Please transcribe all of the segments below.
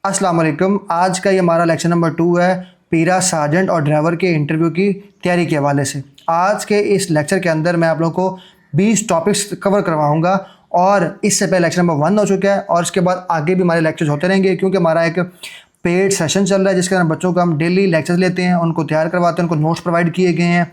अस्सलाम वालेकुम। आज का ये हमारा लेक्चर नंबर 2 है पीरा सार्जेंट और ड्राइवर के इंटरव्यू की तैयारी के हवाले से। आज के इस लेक्चर के अंदर मैं आप लोगों को 20 टॉपिक्स कवर करवाऊंगा और इससे पहले लेक्चर नंबर 1 हो चुका है और इसके बाद आगे भी हमारे लेक्चर्स होते रहेंगे क्योंकि हमारा एक पेड सेशन चल रहा है जिसके अंदर बच्चों को हम डेली लेक्चर्स लेते हैं, उनको तैयार करवाते हैं, उनको नोट्स प्रोवाइड किए गए हैं।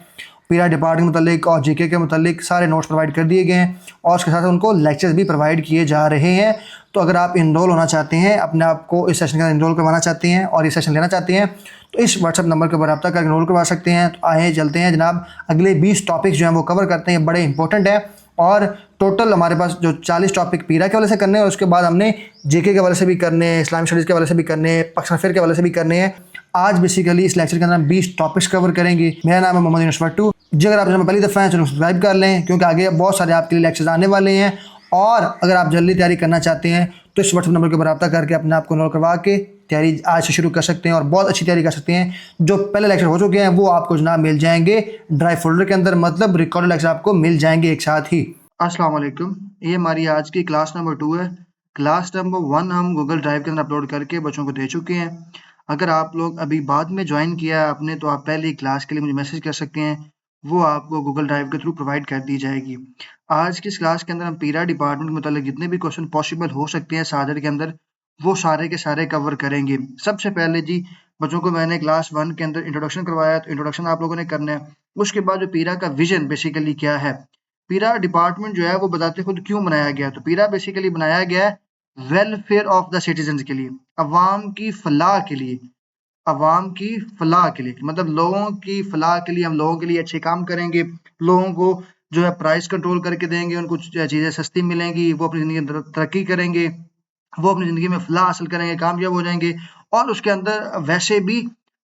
पीरा डिपार्टमेंट के मुतालिक और जीके के मुतालिक सारे नोट्स प्रोवाइड कर दिए गए हैं और उसके साथ उनको लेक्चर्स भी प्रोवाइड किए जा रहे हैं। तो अगर आप इनरोल होना चाहते हैं, अपने आप को इस सेशन के अंदर इनरोल करवाना चाहते हैं और ये सेशन लेना चाहते हैं तो इस व्हाट्सअप नंबर के ऊपर रब्ता कर इनरोल करवा सकते हैं। तो आए चलते हैं जनाब, अगले 20 टॉपिक्स जो हैं वो कवर करते हैं, बड़े इंपॉर्टेंट हैं और टोटल हमारे पास जो 40 टॉपिक पीरा के वाले से करने हैं और उसके बाद हमने जीके के वाले से भी करने हैं, इस्लामिक स्टडीज़ के वाले से भी करने हैं, पाकिस्तान अफेयर के वाले से भी करने हैं। आज बेसिकली इस लेक्चर के अंदर हम 20 टॉपिक्स कवर करेंगे। मेरा नाम है मोहम्मद यूनुस भट्टू जी। अगर आप चैनल में पहली दफ़ा हैं चैनल सब्सक्राइब कर लें क्योंकि आगे बहुत सारे आपके लिए लेक्चर्स आने वाले हैं। और अगर आप जल्दी तैयारी करना चाहते हैं तो इस व्हाट्सएप नंबर के ऊपर रब्ता करके अपने आप को इनरोल करवा के तैयारी आज से शुरू कर सकते हैं और बहुत अच्छी तैयारी कर सकते हैं। जो पहले लेक्चर हो चुके हैं वो आपको जनाब मिल जाएंगे ड्राइव फोल्डर के अंदर, मतलब रिकॉर्डेड लेक्चर आपको मिल जाएंगे एक साथ ही। अस्सलाम वालेकुम, ये हमारी आज की क्लास नंबर 2 है। क्लास नंबर 1 हम गूगल ड्राइव के अंदर अपलोड करके बच्चों को दे चुके हैं। अगर आप लोग अभी बाद में ज्वाइन किया है आपने तो आप पहले क्लास के लिए मुझे मैसेज कर सकते हैं, वो आपको गूगल ड्राइव के थ्रू प्रोवाइड कर दी जाएगी। आज की इस क्लास के अंदर हम पीरा डिपार्टमेंट के मतलब जितने भी क्वेश्चन पॉसिबल हो सकते हैं सार्जेंट के अंदर वो सारे के सारे कवर करेंगे। सबसे पहले जी बच्चों को मैंने क्लास 1 के अंदर इंट्रोडक्शन करवाया, तो इंट्रोडक्शन आप लोगों ने करना है। उसके बाद जो पीरा का विजन बेसिकली क्या है, पीरा डिपार्टमेंट जो है वो बताते खुद क्यों बनाया गया। तो पीरा बेसिकली बनाया गया है वेलफेयर ऑफ द सिटीजन के लिए, अवाम की फलाह के लिए, अवाम की फलाह के लिए, मतलब लोगों की फलाह के लिए हम लोगों के लिए अच्छे काम करेंगे, लोगों को जो है प्राइस कंट्रोल करके देंगे, उनको चीज़ें सस्ती मिलेंगी, वो अपनी ज़िंदगी में तरक्की करेंगे, वो अपनी ज़िंदगी में फलाह हासिल करेंगे, कामयाब हो जाएंगे। और उसके अंदर वैसे भी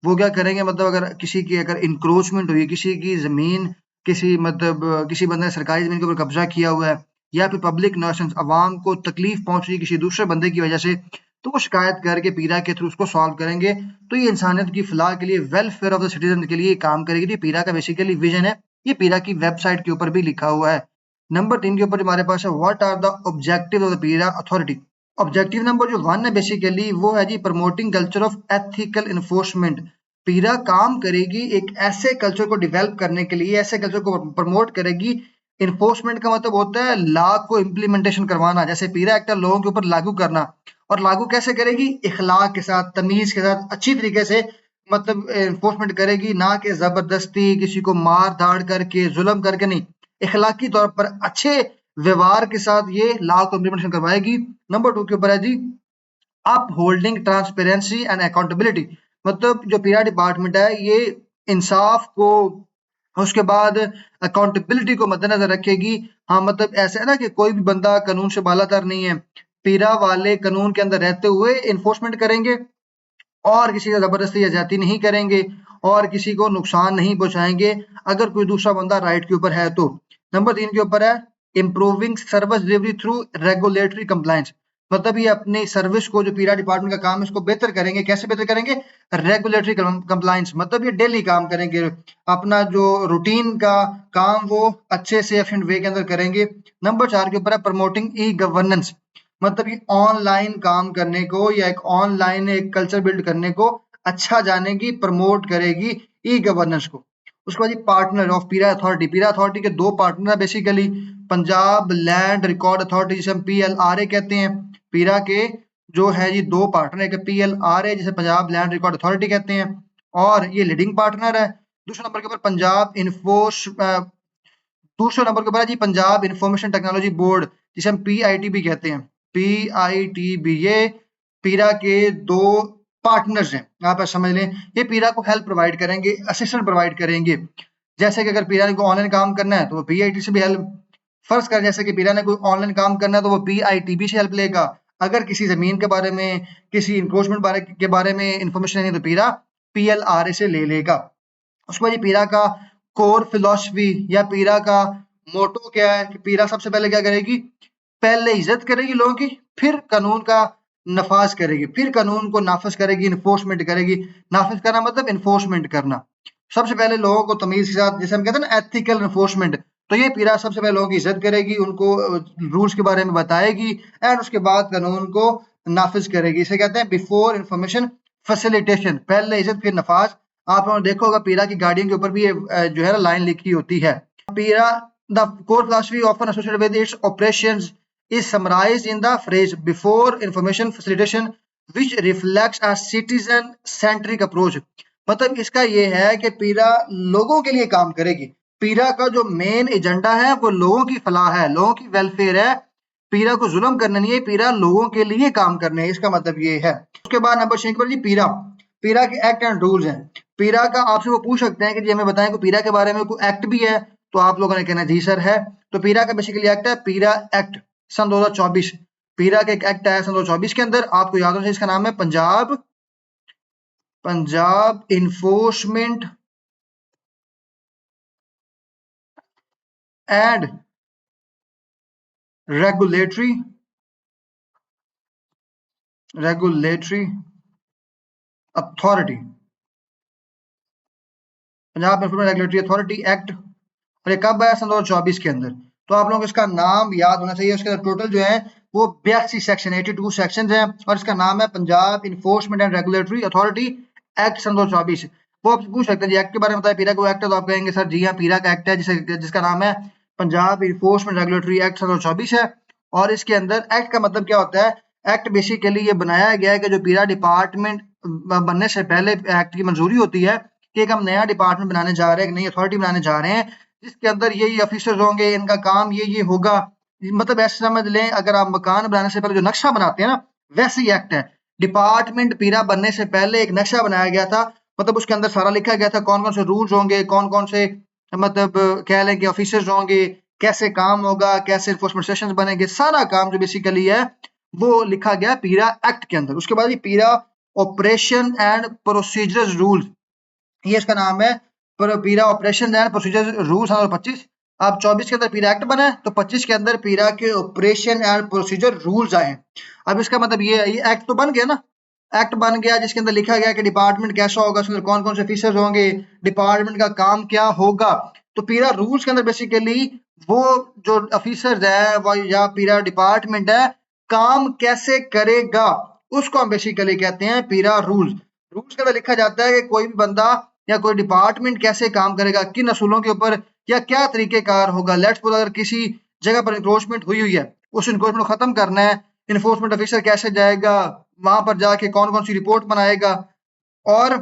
वो क्या करेंगे, मतलब अगर किसी की अगर इंक्रोचमेंट हुई, किसी की ज़मीन, किसी मतलब किसी बंदे ने सरकारी ज़मीन के ऊपर कब्जा किया हुआ है या फिर पब्लिक न्यूसेंस अवाम को तकलीफ पहुंच रही है किसी दूसरे बंदे की वजह से, तो वो शिकायत करके पीरा के थ्रू उसको सॉल्व करेंगे। तो ये इंसानियत की फलाह के लिए, वेलफेयर ऑफ द सिटीजन के लिए काम करेगी। तो पीरा का बेसिकली विजन है, ये पीरा की वेबसाइट के ऊपर भी लिखा हुआ है। नंबर 3 के ऊपर हमारे पास है what are the objective of the PERA authority. Objective number जो 1 है बेसिकली वो है जी promoting culture of ethical enforcement. PERA काम करेगी एक ऐसे कल्चर को डेवलप करने के लिए, ऐसे कल्चर को प्रमोट करेगी। इन्फोर्समेंट का मतलब होता है लॉ को इम्प्लीमेंटेशन करवाना, जैसे पीरा एक्ट लोगों के ऊपर लागू करना। और लागू कैसे करेगी, इखलाक के साथ, तमीज के साथ, अच्छी तरीके से मतलब इन्फोर्समेंट करेगी, ना कि जबरदस्ती किसी को मार धाड़ करके जुल्म करके नहीं, इखलाकी तौर पर अच्छे व्यवहार के साथ ये लॉ को इम्प्लीमेंटेशन करवाएगी। नंबर 2 के ऊपर है जी up holding transparency and accountability. मतलब जो पीआर डिपार्टमेंट है ये इंसाफ को, उसके बाद अकाउंटेबिलिटी को मद्देनजर रखेगी। हाँ मतलब ऐसा है ना कि कोई भी बंदा कानून से बालातर नहीं है, पीरा वाले कानून के अंदर रहते हुए इन्फोर्समेंट करेंगे और किसी का जबरदस्ती या ज्यादती नहीं करेंगे और किसी को नुकसान नहीं पहुंचाएंगे अगर कोई दूसरा बंदा राइट के ऊपर है तो। नंबर 3 के ऊपर है improving service delivery through regulatory compliance. मतलब ये अपनी सर्विस को, जो पीरा डिपार्टमेंट का काम है, इसको बेहतर करेंगे। कैसे बेहतर करेंगे, रेगुलेटरी कंप्लायंस, मतलब ये डेली काम करेंगे, अपना जो रूटीन का काम वो अच्छे से एफिशिएंट वे के अंदर करेंगे। नंबर 4 के ऊपर है प्रमोटिंग ई गवर्नेंस। मतलब ये ऑनलाइन काम करने को या एक ऑनलाइन एक कल्चर बिल्ड करने को अच्छा जानेगी, प्रमोट करेगी ई गवर्नेंस को। उसके बाद पार्टनर ऑफ पीरा अथॉरिटी। पीरा अथॉरिटी के 2 पार्टनर है basically, Punjab land record authority जिसे हम PLRA कहते हैं। पीरा के जो है ये 2 पार्टनर, एक PLRA जिसे पंजाब लैंड रिकॉर्ड अथॉरिटी कहते हैं और ये लीडिंग पार्टनर है। दूसरे नंबर के ऊपर पंजाब इन्फोर्स दूसरे नंबर के ऊपर है जी पंजाब इंफॉर्मेशन टेक्नोलॉजी बोर्ड जिसे हम PITB कहते हैं। PITB ये पीरा के 2 पार्टनर्स हैं, आप ऐसा समझ लें। ये पीरा को हेल्प प्रोवाइड करेंगे, असिस्टेंट प्रोवाइड करेंगे। जैसे कि अगर पीरा ने कोई ऑनलाइन काम करना है तो वो PIT से भी हेल्प, फर्ज कर जैसे कि पीरा ने कोई ऑनलाइन काम करना है तो वो PITB से हेल्प लेगा। अगर किसी जमीन के बारे में, किसी इंक्रोचमेंट के बारे में इंफॉर्मेशन नहीं तो पीरा PLRA से ले लेगा। उसके बाद ये पीरा का कोर फिलॉसफी या पीरा का मोटो क्या है कि पीरा सबसे पहले क्या करेगी, पहले इज्जत करेगी लोगों की, फिर कानून का नफाज करेगी, फिर कानून को नाफज करेगी, इन्फोर्समेंट करेगी। नाफिज करना मतलब इन्फोर्समेंट करना। सबसे पहले लोगों को तमीज के साथ, जैसे हम कहते हैं ना एथिकल इन्फोर्समेंट, तो ये पीरा सबसे पहले लोगों की इज्जत करेगी, उनको रूल्स के बारे में बताएगी एंड उसके बाद कानून को नाफिज करेगी। इसे कहते हैं बिफोर इंफॉर्मेशन फैसिलिटेशन, पहले इज्जत फिर नफाज। आप लोगों ने देखा होगा पीरा की गाड़ियों के ऊपर भी ये जो है ना लाइन लिखी होती है। पीरा the core philosophy often associated with its operations is summarised in the phrase before information facilitation which reflects a citizen centric approach. मतलब इसका ये है कि पीरा लोगों के लिए काम करेगी। पीरा का जो मेन एजेंडा है वो लोगों की फलाह है, लोगों की वेलफेयर है। पीरा को जुल्म करना नहीं है, पीरा लोगों के लिए काम करने है, इसका मतलब ये है। उसके बाद नंबर 6 पर जी पीरा, पीरा के एक्ट एंड रूल्स हैं। पीरा का आपसे वो पूछ सकते हैं कि जी हमें बताएं कि पीरा के बारे में कोई एक्ट भी है, तो आप लोगों ने कहना जी सर है। तो पीरा का बेसिकली एक्ट है पीरा एक्ट सन 2024। पीरा का एक एक्ट है सन 2024 के अंदर, आपको याद होना चाहिए, इसका नाम है Punjab enforcement and regulatory authority, Punjab enforcement regulatory authority act. और ये कब आया? सन 2024 के अंदर। तो आप लोगों को इसका नाम याद होना चाहिए। उसके अंदर टोटल जो है वो 82 सेक्शन 82 सेक्शन है, और इसका नाम है Punjab enforcement and regulatory authority act सन 2024। वो आपसे पूछ सकते हैं जी एक्ट के बारे में बताया, पीरा को एक्ट है, तो आप कहेंगे सर जी हाँ पीरा का एक्ट है जिसका नाम है पंजाब इन्फोर्समेंट रेगुलेटरी एक्ट सन 2024 है। और इसके अंदर एक्ट का मतलब क्या होता है? एक्ट बेसिकली ये बनाया गया है कि जो पीरा डिपार्टमेंट बनने से पहले एक्ट की मंजूरी होती है कि एक हम नया डिपार्टमेंट बनाने जा रहे हैं, एक नई अथॉरिटी बनाने जा रहे हैं, जिसके अंदर ये ऑफिसर्स होंगे, इनका काम ये होगा। मतलब ऐसे समझ लें, अगर आप मकान बनाने से पहले जो नक्शा बनाते हैं ना, वैसे ही एक्ट है। डिपार्टमेंट पीरा बनने से पहले एक नक्शा बनाया गया था, मतलब उसके अंदर सारा लिखा गया था कौन कौन से रूल्स होंगे, कौन कौन से मतलब कह लें कि ऑफिसर्स होंगे, कैसे काम होगा, कैसे इन्फोर्समेंट सेशंस बनेंगे, सारा काम जो बेसिकली है वो लिखा गया पीरा एक्ट के अंदर। उसके बाद ये पीरा ऑपरेशन एंड प्रोसीजर रूल्स, ये इसका नाम है पीरा ऑपरेशन एंड प्रोसीजर रूल्स 2025। अब 24 के अंदर पीरा एक्ट बना है, तो 25 के अंदर पीरा के ऑपरेशन एंड प्रोसीजर रूल्स आए। अब इसका मतलब ये एक्ट तो बन गया ना, एक्ट बन गया जिसके अंदर लिखा गया कि डिपार्टमेंट कैसा होगा, उसके अंदर कौन कौन से ऑफिसर्स होंगे, डिपार्टमेंट का काम क्या होगा। तो पीरा रूल्स के अंदर बेसिकली वो जो ऑफिसर्स है या पीरा डिपार्टमेंट है काम कैसे करेगा, उसको हम बेसिकली कहते हैं पीरा रूल्स। रूल्स के अंदर लिखा जाता है कि कोई भी बंदा या कोई डिपार्टमेंट कैसे काम करेगा, किन असूलों के ऊपर या क्या तरीकेकार होगा। लेट्स सपोज अगर किसी जगह पर इंक्रोचमेंट हुई है, उस इंक्रोचमेंट को खत्म करना है, इन्फोर्समेंट ऑफिसर कैसे जाएगा, वहां पर जाके कौन कौन सी रिपोर्ट बनाएगा और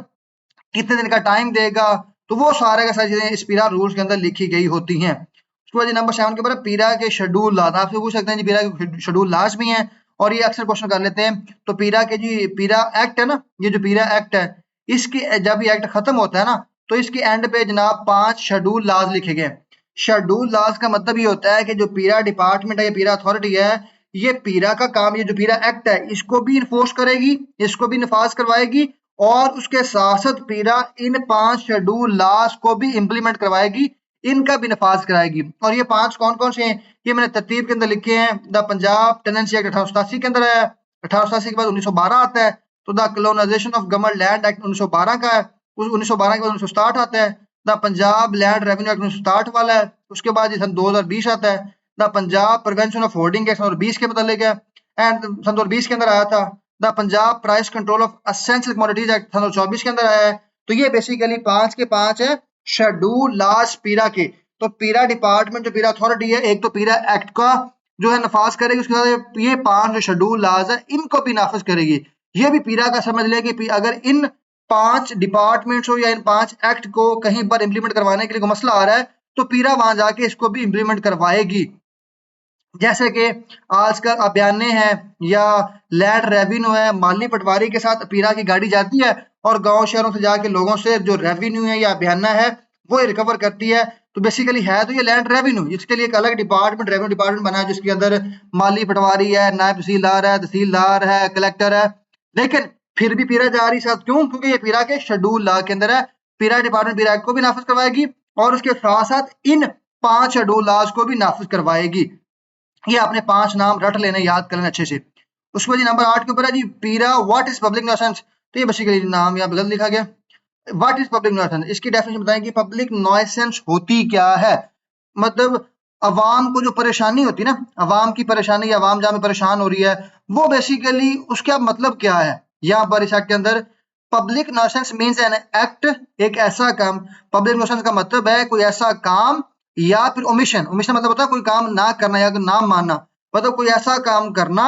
कितने दिन का टाइम देगा, तो वो सारे का सारी चीजें इस पीरा रूल्स के अंदर लिखी गई होती हैं। उसके बाद नंबर 7 के ऊपर पीरा के शेड्यूल लाज, आपसे पूछ सकते हैं जी पीरा के शेड्यूल लाज भी हैं, और ये अक्सर क्वेश्चन कर लेते हैं। तो पीरा के जी पीरा एक्ट है ना, ये जो पीरा एक्ट है, इसके जब ये एक्ट खत्म होता है ना, तो इसके एंड पे जनाब 5 शेड्यूल लाज लिखे गए। शेड्यूल लाज का मतलब ये होता है कि जो पीरा डिपार्टमेंट है या पीरा अथॉरिटी है, ये पीरा का काम, ये जो पीरा एक्ट है इसको भी इन्फोर्स करेगी, इसको भी नफाज करवाएगी, और उसके साथ साथ पीरा इन 5 शेड्यूल लाज को भी इम्प्लीमेंट करवाएगी, इनका भी नफाज कराएगी। और ये 5 कौन कौन से हैं, ये मैंने तरतीब के अंदर लिखे हैं। द पंजाब टेनेंसी एक्ट 1887 के अंदर है, 1887 के बाद 1912 आता है। तो the colonisation of government land act 1912 का है, 1912 के बाद 1967 आता है। The Punjab land revenue act 1967 वाला है। उसके बाद सन 2020 आता है, the Punjab prevention of hoarding act 2020 के मुतालिक है, एंड सन 2020 के अंदर आया था the Punjab price control of essential commodities act 2024 के अंदर आया है। तो ये बेसिकली 5 के 5 है शेड्यूल लाज पीरा के। तो पीरा डिपार्टमेंट जो पीरा अथॉरिटी है, एक तो पीरा एक्ट का जो है नफाज करेगी, उसके बाद ये 5 जो शेड्यूल लाज है इनको भी नाफिज करेगी। ये भी पीरा का समझ ले कि अगर इन 5 डिपार्टमेंट्स हो या इन 5 एक्ट को कहीं पर इंप्लीमेंट करवाने के लिए कोई मसला आ रहा है, तो पीरा वहां जाके इसको भी इंप्लीमेंट करवाएगी। जैसे कि आजकल अभियाने हैं या लैंड रेवेन्यू है, माली पटवारी के साथ पीरा की गाड़ी जाती है और गांव शहरों से जाके लोगों से जो रेवेन्यू है या अभियाना है वो रिकवर करती है। तो बेसिकली है तो ये लैंड रेवेन्यू, इसके लिए एक अलग डिपार्टमेंट रेवेन्यू डिपार्टमेंट बना है जिसके अंदर माली पटवारी है, नायब तहसीलदार है, कलेक्टर है। लेकिन फिर भी पीरा जा रही साथ, क्यों? क्योंकि ये पीरा के शेड्यूल ला के अंदर है। पीरा डिपार्टमेंट पीरा एक्ट को भी नाफिज करवाएगी और उसके साथ साथ इन 5 शेड्यूल लाज को भी नाफिज करवाएगी। ये आपने 5 नाम रट लेने, याद कर लेने अच्छे से। उसके बाद नंबर 8 के ऊपर है जी पीरा व्हाट इज पब्लिक न्यूसेंस। तो ये बेसिकली नाम यहाँ गलत लिखा गया। व्हाट इज पब्लिक न्यूसेंस, इसकी डेफिनेशन बताएं कि पब्लिक न्यूसेंस होती क्या है। मतलब अवाम को जो परेशानी होती है ना, अवाम की परेशानी, अवाम जहाँ में परेशान हो रही है, वो बेसिकली उसका मतलब क्या है यहाँ पर इस एक्ट के अंदर। पब्लिक नॉसेंस मीन्स एन एक्ट, एक ऐसा काम। पब्लिक नॉसेंस का मतलब है कोई ऐसा काम या फिर ओमिशन। ओमिशन मतलब होता है कोई काम ना करना या ना मानना, मतलब कोई ऐसा काम करना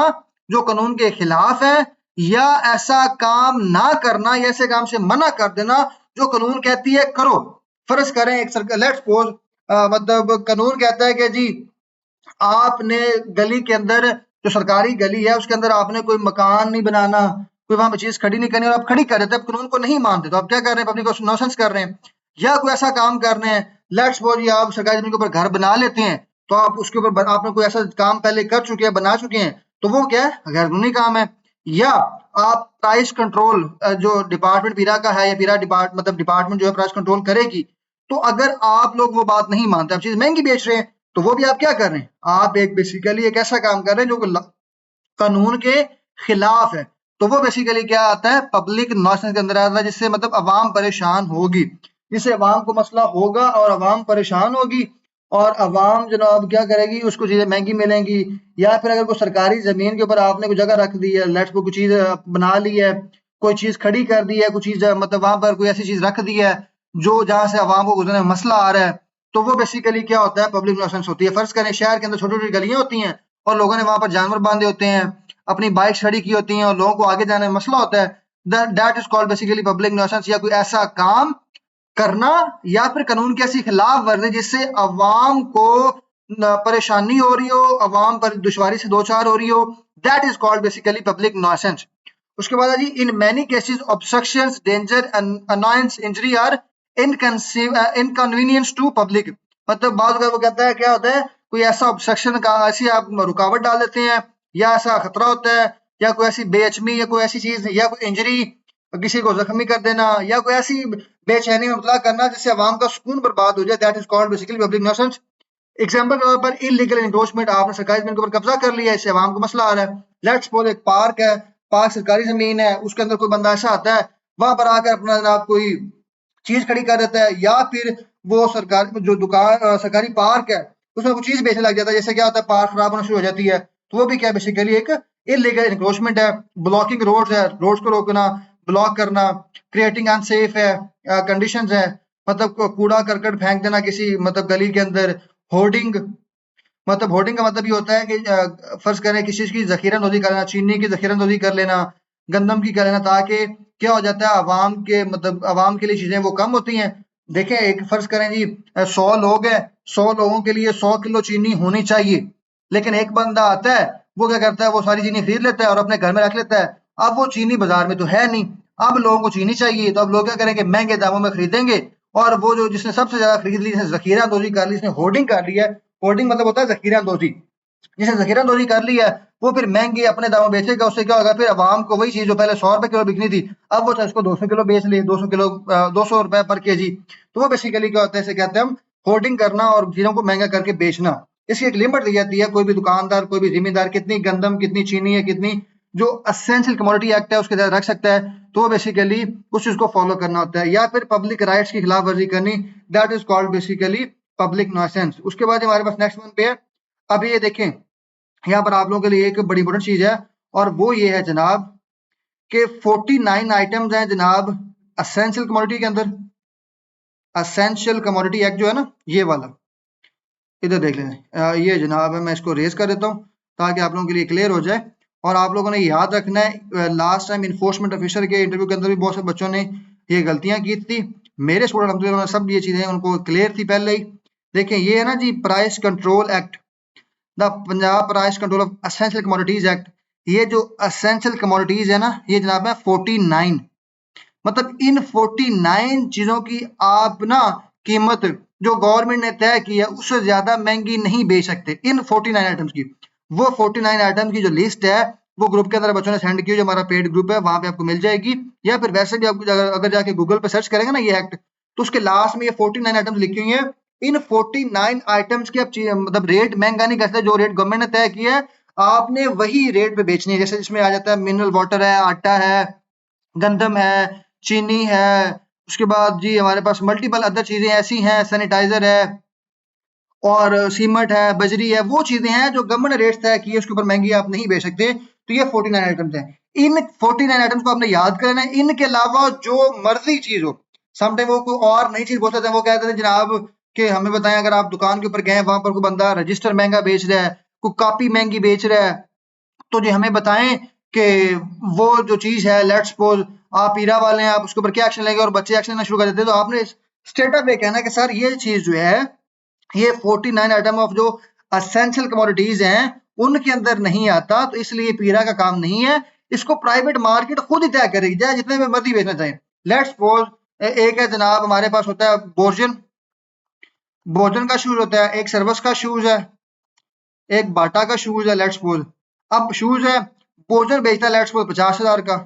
जो कानून के खिलाफ है, या ऐसा काम ना करना या ऐसे काम से मना कर देना जो कानून कहती है करो। फर्ज करें एक लेट्स सपोज मतलब कानून कहता है कि जी आपने गली के अंदर, जो सरकारी गली है उसके अंदर आपने कोई मकान नहीं बनाना, कोई वहां पे चीज खड़ी नहीं करनी, और आप खड़ी कर देते हैं, आप कानून को नहीं मानते, तो आप क्या कर रहे हैं, पब्लिक नॉसेंस कर रहे हैं। या कोई ऐसा काम कर रहे हैं, लेट्स सपोज आप सरकारी जमीन के ऊपर घर बना लेते हैं, तो आप उसके ऊपर आपने कोई ऐसा काम पहले कर चुके हैं, बना चुके हैं, तो वो क्या है, गैर कानूनी काम है। या आप प्राइस कंट्रोल, जो डिपार्टमेंट पीरा का है, या पीरा मतलब डिपार्टमेंट जो है प्राइस कंट्रोल करेगी, तो अगर आप लोग वो बात नहीं मानते, आप चीज महंगी बेच रहे हैं, तो वो भी आप क्या कर रहे हैं, आप एक बेसिकली एक ऐसा काम कर रहे हैं जो कानून के खिलाफ है। तो वो बेसिकली क्या आता है, पब्लिक नॉइसेंस के अंदर आता है, जिससे मतलब अवाम परेशान होगी, जिससे अवाम को मसला होगा और अवाम परेशान होगी, और अवाम जनाब क्या करेगी, उसको चीजें महंगी मिलेंगी। या फिर अगर कोई सरकारी जमीन के ऊपर आपने कोई जगह रख दी है, लेट्स कोई चीज बना ली है, कोई चीज खड़ी कर दी है, कोई चीज मतलब वहां पर कोई ऐसी चीज रख दी है जो जहां से अवाम को गुजरने में मसला आ रहा है, तो वो बेसिकली क्या होता है, पब्लिक न्यूसेंस होती है। फर्ज करें शहर के अंदर छोटी छोटी गलियां होती हैं और लोगों ने वहां पर जानवर बांधे होते हैं, अपनी बाइक खड़ी की होती हैं, और लोगों को आगे जाने में मसला होता है, that is called basically public nuisance. या कोई ऐसा काम करना या फिर कानून की ऐसी खिलाफ वर्जी जिससे अवाम को परेशानी हो रही हो, अवाम पर दुश्वारी से दो चार हो रही हो, that is called basically public nuisance. उसके बाद है जी, in many cases obstructions, danger, annoyance, injury or inconvenience to public. मतलब बात अगर वो कहता है क्या होता है, कोई ऐसा ऑब्स्ट्रक्शन का ऐसी आप रुकावट डाल देते हैं, या ऐसा खतरा होता है, या कोई ऐसी बेचमी, या कोई ऐसी चीज, या कोई इंजरी, किसी को जख्मी कर देना, या कोई ऐसी बेचैनी में मुबतला करना जिससे अवाम का सुकून बर्बाद हो जाए, that is called basically public nuisance. Example के तौर पर इलीगल इंक्रोचमेंट, आपने सरकारी जमीन के ऊपर कब्जा कर लिया है, इससे अवाम को मसला आ रहा है। लेट्स सपोज एक पार्क है, पार्क सरकारी जमीन है, उसके अंदर कोई बंदा ऐसा आता है, वहां पर आकर अपना जनाब कोई चीज खड़ी कर देता है, या फिर वो सरकारी जो दुकान सरकारी पार्क है उसमें कोई चीज बेचने लग जाता है, जैसे क्या होता है पार्क खराब होना शुरू हो जाती है, तो वो भी क्या बेसिकली एक इलीगल इंक्रोचमेंट है। ब्लॉकिंग रोड्स है, रोड्स को रोकना, ब्लॉक करना। क्रिएटिंग अनसेफ है कंडीशंस है, मतलब कूड़ा करकट फेंक देना किसी मतलब गली के अंदर। होर्डिंग, मतलब होर्डिंग का मतलब ये होता है कि फर्ज करें किसी चीज की जखीरा नोजी कर लेना, चीनी की जखीरा नोजी कर लेना, गंदम की कर लेना, ताकि क्या हो जाता है अवाम के मतलब अवाम के लिए चीजें वो कम होती हैं। देखें एक फर्ज करें जी 100 लोग हैं, 100 लोगों के लिए 100 किलो चीनी होनी चाहिए, लेकिन एक बंदा आता है, वो क्या करता है, वो सारी चीनी खरीद लेता है और अपने घर में रख लेता है। अब वो चीनी बाजार में तो है नहीं, अब लोगों को चीनी चाहिए, तो अब लोग क्या करेंगे, महंगे दामों में खरीदेंगे, और वो जो जिसने सबसे ज्यादा खरीद ली, जिसने जखीरा अंदोजी कर ली, जिसने होर्डिंग कर ली है, होर्डिंग मतलब होता है जखीरा अंदोजी, जिसने जखीरा अंदोजी कर ली है, वो फिर महंगे अपने दामों में बेचेगा। उससे क्या होगा, फिर अवाम को वही चीज जो पहले 100 रुपए किलो बिकनी थी, अब वो चाहे उसको 200 किलो बेच ले, 200 किलो 200 रुपए पर केजी। तो वो बेसिकली क्या होता है, इसे कहते हैं हम होर्डिंग करना और चीजों को महंगा करके बेचना। इसकी एक लिमिट दी जाती है, कोई भी दुकानदार, कोई भी जिम्मेदार कितनी गंदम, कितनी चीनी है, कितनी जो असेंशियल कमोडिटी एक्ट है उसके तहत रख सकता है, तो वो बेसिकली उस चीज को फॉलो करना होता है। या फिर पब्लिक राइट्स की खिलाफ वर्जी करनी, that is called basically public nuisance. उसके बाद हमारे पास नेक्स्ट वन पे है, अब ये देखें यहाँ पर आप लोगों के लिए एक बड़ी इंपॉर्टेंट चीज है, और वो ये है जनाब कि 49 आइटम्स हैं जनाब असेंशियल कमोडिटी के अंदर। असेंशियल कमोडिटी एक्ट जो है ना, ये वाला इधर देख लें, ये जनाब है, मैं इसको रेज कर देता हूँ ताकि आप लोगों के लिए क्लियर हो जाए। और आप लोगों ने याद रखना है, लास्ट टाइम इन्फोर्समेंट ऑफिसर के इंटरव्यू के अंदर भी बहुत से बच्चों ने ये गलतियां की थी। मेरे स्टूडेंट अलहमदुलिल्लाह सब ये चीजें उनको क्लियर थी पहले ही। देखें ये है ना जी, price control act, the Punjab price control of essential commodities act. ये जो असेंशियल कमोडिटीज है ना, ये जनाब है 49। मतलब इन 49 चीजों की आप ना कीमत जो गवर्नमेंट ने तय की है उससे ज्यादा महंगी नहीं बेच सकते, इन 49 आइटम्स की। वो 49 आइटम की जो लिस्ट है वो ग्रुप के अंदर बच्चों ने सेंड की, जो हमारा पेड ग्रुप है वहां पे आपको मिल जाएगी। या फिर वैसे भी आप अगर जाके गूगल पे सर्च करेंगे ना ये एक्ट, तो उसके लास्ट में ये 49 आइटम्स लिखी हुई है। इन 49 आइटम्स की आप मतलब रेट महंगा नहीं कर सकते, जो रेट गवर्नमेंट ने तय किया है आपने वही रेट पे बेचनी है। जैसे इसमें आ जाता है मिनरल वाटर है, आटा है, गंदम है, चीनी है, उसके बाद जी हमारे पास मल्टीपल अदर चीजें ऐसी हैं, सैनिटाइजर है, और सीमेंट है, बजरी है, वो चीजें हैं जो गवर्नमेंट ने रेट्स तय किए, उसके ऊपर महंगी आप नहीं बेच सकते। तो ये 49 आइटम्स हैं। इन 49 आइटम्स को आपने याद करना है। इनके अलावा जो मर्जी चीज हो, समटाइम वो कोई और नई चीज बोलते थे, वो कहते थे जनाब कि हमें बताएं, अगर आप दुकान के ऊपर गए वहां पर कोई बंदा रजिस्टर महंगा बेच रहा है, कोई कॉपी महंगी बेच रहा है, तो जी हमें बताएं कि वो जो चीज है, लेट्स सपोज आप हीरा वाले हैं, आप उसके ऊपर क्या एक्शन लेंगे, और बच्चे एक्शन लेना शुरू कर देते हैं। तो आपने स्टेटस पे कहना है कि सर ये चीज जो है, ये 49 आइटम ऑफ जो असेंशियल कमोडिटीज हैं उनके अंदर नहीं आता, तो इसलिए पीरा का काम नहीं है। इसको प्राइवेट मार्केट खुद ही तय करेगी, चाहे जितने में मर्जी बेचना चाहे। लेट्स सपोज एक है जनाब, हमारे पास होता है बोर्जन, बोर्जन का शूज होता है, एक सर्वस का शूज है, एक बाटा का शूज है, लेट्स सपोज। अब शूज है, बोर्जन बेचता है लेट्स सपोज 50,000 का,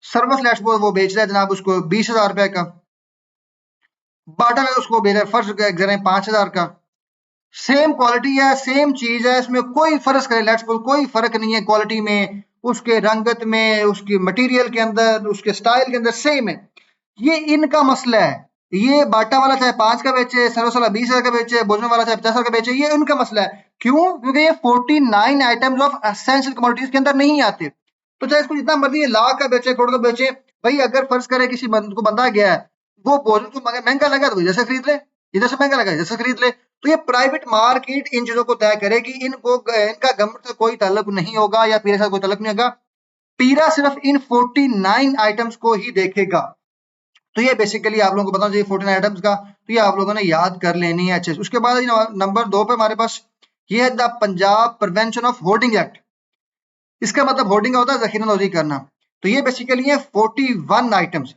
सर्वस लेट्स सपोज वो बेच रहा है जनाब उसको 20,000 रुपए का, बाटा में उसको बेच रहा है फर्स्ट 5,000 का। सेम क्वालिटी है, सेम चीज है, इसमें कोई फर्क करे, लेट्स सपोज कोई फर्क नहीं है क्वालिटी में, उसके रंगत में, उसकी मटेरियल के अंदर, उसके स्टाइल के अंदर सेम है। ये इनका मसला है। ये बाटा वाला चाहे 5 का बेचे, सर्वस वाला 20,000 का बेचे, भोजन वाला चाहे 50,000 का बेचे, ये इनका मसला है। क्यों? क्योंकि ये 49 आइटम्स ऑफ एसेंशियल कमोडिटीज के अंदर नहीं आते। तो चाहे इसको जितना मर्जी लाख का बेचे, करोड़ का बेचे, भाई अगर फर्ज करे किसी को बंदा गया है, वो भोजन को महंगा लगा तो जैसे खरीद ले, इधर से महंगा लगा जैसे खरीद ले। तो ये प्राइवेट मार्केट इन चीजों को तय करेगी, इनको इनका गवर्नमेंट से कोई ताल्लुक नहीं होगा, या पीरा से कोई ताल्लुक नहीं होगा। पीरा सिर्फ इन 49 आइटम्स को ही देखेगा। तो ये बेसिकली आप लोगों को बताना चाहिए 49 आइटम्स का, तो ये आप लोगों ने याद कर लेनी है अच्छे से। उसके बाद नंबर 2 पे हमारे पास ये है the Punjab prevention of hoarding act. इसका मतलब होर्डिंग का होता है जखीरानौजी करना। तो ये बेसिकली है 41 आइटम्स,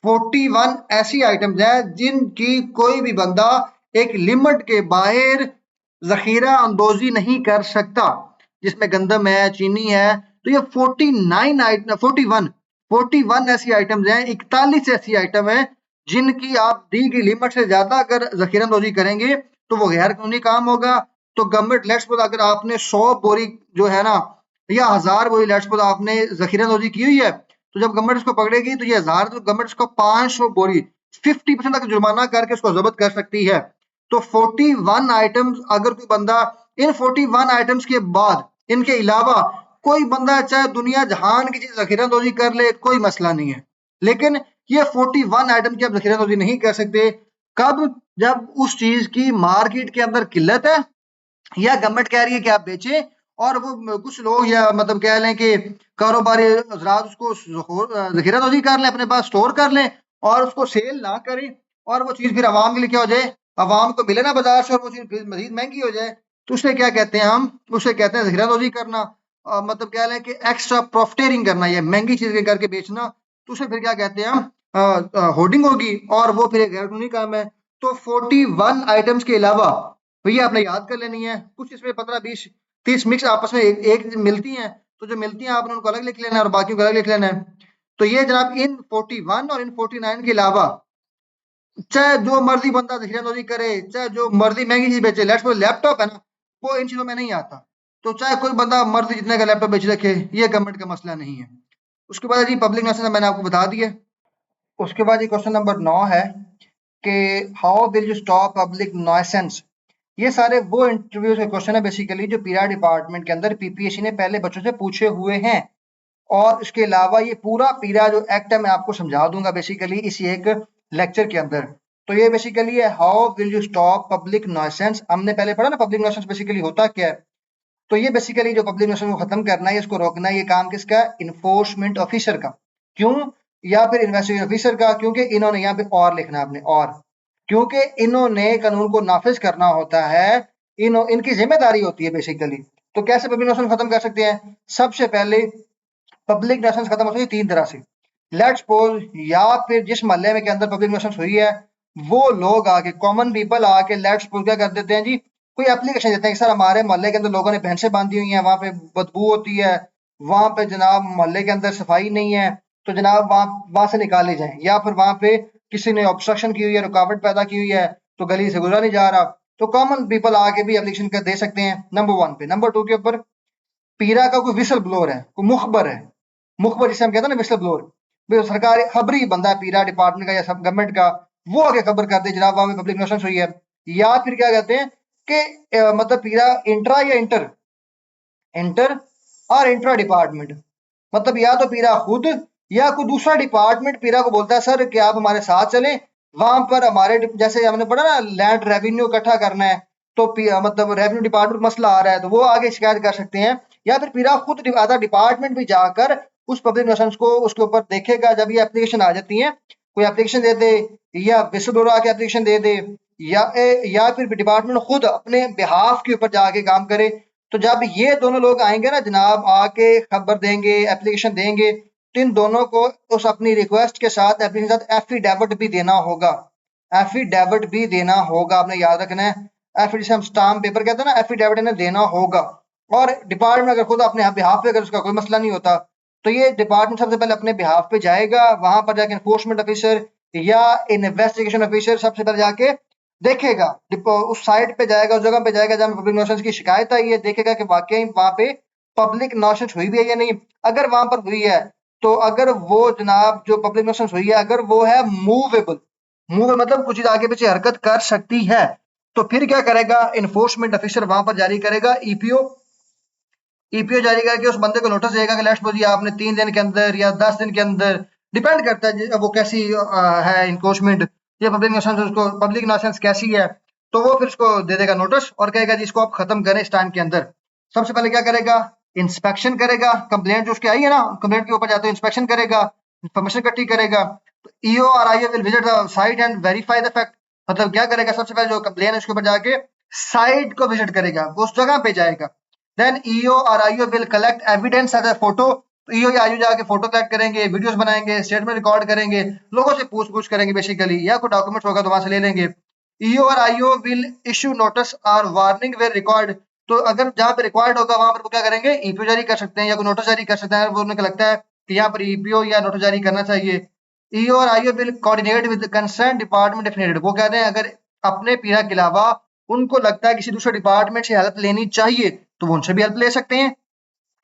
41 ऐसी आइटम्स है जिनकी कोई भी बंदा एक लिमिट के बाहर जखीरा अंदोजी नहीं कर सकता, जिसमें गंदम है, चीनी है। तो ये 49 आइटम, 41 ऐसी आइटम्स हैं, 41 ऐसी आइटम है जिनकी आप दी गई लिमिट से ज्यादा अगर जखीरा अंदोजी करेंगे तो वो गैर कानूनी काम होगा। तो गवर्नमेंट लेट्स सपोज अगर आपने 100 बोरी जो है ना, या 1000 बोरी लेट्स सपोज आपने जखीरा अंदोजी की हुई है, तो जब गवर्नमेंट इसको पकड़ेगी तो ये 1000, तो गवर्नमेंट इसको 500 बोरी 50% तक जुर्माना करके उसको जब्त कर सकती है। तो 41 आइटम्स, अगर कोई बंदा इन 41 आइटम्स के बाद, इनके अलावा कोई बंदा चाहे दुनिया जहान की चीज जखीरानदोजी कर ले, कोई मसला नहीं है। लेकिन ये 41 आइटम की आप जखीरानदोजी नहीं कर सकते। कब? जब उस चीज की मार्केट के अंदर किल्लत है, या गवर्नमेंट कह रही है कि आप बेचें, और वो कुछ लोग या मतलब कह लें कि कारोबारी हजरात उसको जखीरानदोजी कर लें, अपने पास स्टोर कर लें और उसको सेल ना करें, और वो चीज फिर आवाम के लिए क्या हो जाए, आवाम को मिले ना बाजार से, और वो चीज फिर मजीद महंगी हो जाए, तो उसे क्या कहते हैं हम? उसे कहते हैं जखीरानदोजी करना। मतलब कह लें कि एक्स्ट्रा प्रॉफिटेरिंग करना, ये महंगी चीजें करके बेचना, तो उसे फिर क्या कहते हैं हम? होर्डिंग होगी, और वो फिर एक गैर कानूनी काम है। तो 41 आइटम्स के अलावा भैया आपने याद कर लेनी है, कुछ इसमें 15, 20, 30 मिक्स आपस में एक मिलती हैं, तो जो मिलती हैं आपने उनको अलग लिख लेना है और बाकी को अलग लिख लेना है। तो ये जनाब इन 41 और इन 49 के अलावा, चाहे जो मर्जी बंदा जखीरानदोजी करे, चाहे जो मर्जी महंगी चीज बेचे, लेट्स सपोज लैपटॉप है ना, वो इन चीजों में नहीं आता, तो चाहे कोई बंदा मर्जी जितने का लैपटॉप बेच रखे, ये गवर्नमेंट का मसला नहीं है। उसके बाद जी पब्लिक नॉइसेंस मैंने आपको बता दिया। उसके बाद ये क्वेश्चन नंबर 9 है कि how will you stop public nuisance. ये सारे वो इंटरव्यू के क्वेश्चन है बेसिकली जो पीआर डिपार्टमेंट के अंदर पीपीएससी ने पहले बच्चों से पूछे हुए हैं। और इसके अलावा ये पूरा पीरा जो एक्ट है मैं आपको समझा दूंगा बेसिकली इसी एक लेक्चर के अंदर। तो ये बेसिकली है how will you stop public nuisance. हमने पहले पढ़ा ना पब्लिक नॉइसेंस बेसिकली होता क्या है। तो ये बेसिकली जो पब्लिक नॉइसेंस को खत्म करना है, इसको रोकना है, ये काम किसका है? इन्फोर्समेंट ऑफिसर का। क्यों? या फिर इन्वेस्टिगेशन ऑफिसर का, क्योंकि इन्होंने यहाँ पे और लिखना है आपने, और क्योंकि इन्होंने कानून को नाफिज करना होता है, इनकी जिम्मेदारी होती है बेसिकली। तो कैसे पब्लिक नॉइसेंस खत्म कर सकते हैं? सबसे पहले पब्लिक नॉइसेंस खत्म होती है 3 तरह से। लेट्स सपोज, या फिर जिस मोहल्ले में के अंदर पब्लिक नॉइसेंस हुई है, वो लोग आके, कॉमन पीपल आके लेट्स सपोज क्या कर देते हैं जी, कोई एप्लीकेशन देते हैं कि सर हमारे मोहल्ले के अंदर लोगों ने भैंसें बांधी हुई हैं, वहां पे बदबू होती है, वहां पे जनाब मोहल्ले के अंदर सफाई नहीं है, तो जनाब वहां से निकाले जाए। या फिर वहां पे किसी ने ऑब्स्ट्रक्शन की हुई है, रुकावट पैदा की हुई है, तो गली से गुजरा नहीं जा रहा, तो कॉमन पीपल आके भी एप्लीकेशन कर दे सकते हैं, नंबर 1 पे। नंबर 2 के ऊपर पीरा का कोई विसल ब्लोअर है, कोई मुखबर है, मुखबर जिसे हम कहते हैं ना विसल ब्लोअर, सरकारी खबरी बंदा है पीरा डिपार्टमेंट का या सब गवर्नमेंट का, वो आगे खबर कर दे जनाब वहां में पब्लिक नॉइसेंस हुई है। या फिर क्या कहते हैं कि मतलब पीरा इंट्रा या इंटर, इंटर और इंट्रा डिपार्टमेंट, मतलब या तो पीरा खुद या कोई दूसरा डिपार्टमेंट पीरा को बोलता है सर कि आप हमारे साथ चलें, वहां पर हमारे जैसे हमने पढ़ा ना लैंड रेवेन्यू इकट्ठा करना है, तो मतलब रेवेन्यू डिपार्टमेंट मसला आ रहा है तो वो आगे शिकायत कर सकते हैं। या फिर पीरा खुद आधा डिपार्टमेंट भी जाकर उस पब्लिक न्यूसेंस को उसके ऊपर देखेगा जब ये एप्लीकेशन आ जाती है, कोई एप्लीकेशन दे दे या विश्व ब्यूरो आके एप्लीकेशन दे दे, या फिर डिपार्टमेंट खुद अपने बिहाफ के ऊपर जाके काम करे। तो जब ये दोनों लोग आएंगे ना जनाब, आके खबर देंगे, एप्लीकेशन देंगे, तो इन दोनों को उस अपनी रिक्वेस्ट के साथ एप्लीकेशन के साथ एफिडेविट भी देना होगा, एफिडेविट भी देना होगा, आपने याद रखना है। जिसे हम स्टाम्प पेपर कहते हैं ना, एफिडेविट इन्हें देना होगा। और डिपार्टमेंट अगर खुद अपने बिहाफ पे अगर उसका कोई मसला नहीं होता तो ये डिपार्टमेंट सबसे पहले अपने बिहाफ पे जाएगा, वहां पर जाके इन्फोर्समेंट ऑफिसर या इन्वेस्टिगेशन ऑफिसर सबसे पहले जाके देखेगा, उस साइट पे जाएगा, उस जगह पे जाएगा जहां पब्लिक नॉइसेंस की शिकायत आई है, देखेगा कि वाकई वहां पे पब्लिक नॉइसेंस हुई भी है या नहीं। अगर वहां पर हुई है तो अगर वो जनाब जो पब्लिक नॉइसेंस हुई है अगर वो है मूवेबल, मूव मतलब कुछ चीज आगे पीछे हरकत कर सकती है, तो फिर क्या करेगा इन्फोर्समेंट ऑफिसर वहां पर जारी करेगा ईपीओ, ईपीओ जारी करके उस बंदे को नोटिस देगा कि लेट्स सपोज आपने 3 दिन के अंदर या 10 दिन के अंदर, डिपेंड करता है वो कैसी है इन्फोर्समेंट या पब्लिक नॉइसेंस, उसको पब्लिक नॉइसेंस कैसी है, तो वो फिर उसको दे देगा नोटिस और कहेगा जी इसको आप खत्म करें इस टाइम के अंदर। सबसे पहले क्या करेगा, इंस्पेक्शन करेगा, कंप्लेंट जो उसकी आई है ना कंप्लेंट के ऊपर जाते हुए इंस्पेक्शन करेगा, इंफॉर्मेशन इकट्ठी करेगा। तो ईओ और IO will visit the site and verify the fact, मतलब क्या करेगा सबसे पहले जो कंप्लेन है उसके ऊपर जाके साइट को विजिट करेगा, वो उस जगह पे जाएगा। देन ईओ और IO will collect evidence as a photo, तो ईओ या आईओ जाके फोटो कलेक्ट करेंगे, वीडियोस बनाएंगे, स्टेटमेंट रिकॉर्ड करेंगे, लोगों से पूछ करेंगे बेसिकली, या कोई डॉक्यूमेंट्स होगा तो वहां से ले लेंगे। ईओ और आईओ विल इशू नोटिस और वार्निंग वेयर रिकॉर्ड, तो अगर जहां पे रिक्वायर्ड होगा वहां पर वो क्या करेंगे ईपीओ जारी कर सकते हैं या कोई नोटिस जारी कर सकते हैं, वो उन्हें लगता है कि यहाँ पर ईपीओ या नोटिस जारी करना चाहिए। ईओ और IO will coordinate with concern department if needed, वो कहते हैं अगर अपने पीरा के अलावा उनको लगता है किसी दूसरे डिपार्टमेंट से हेल्प लेनी चाहिए तो वो उनसे भी हेल्प ले सकते हैं।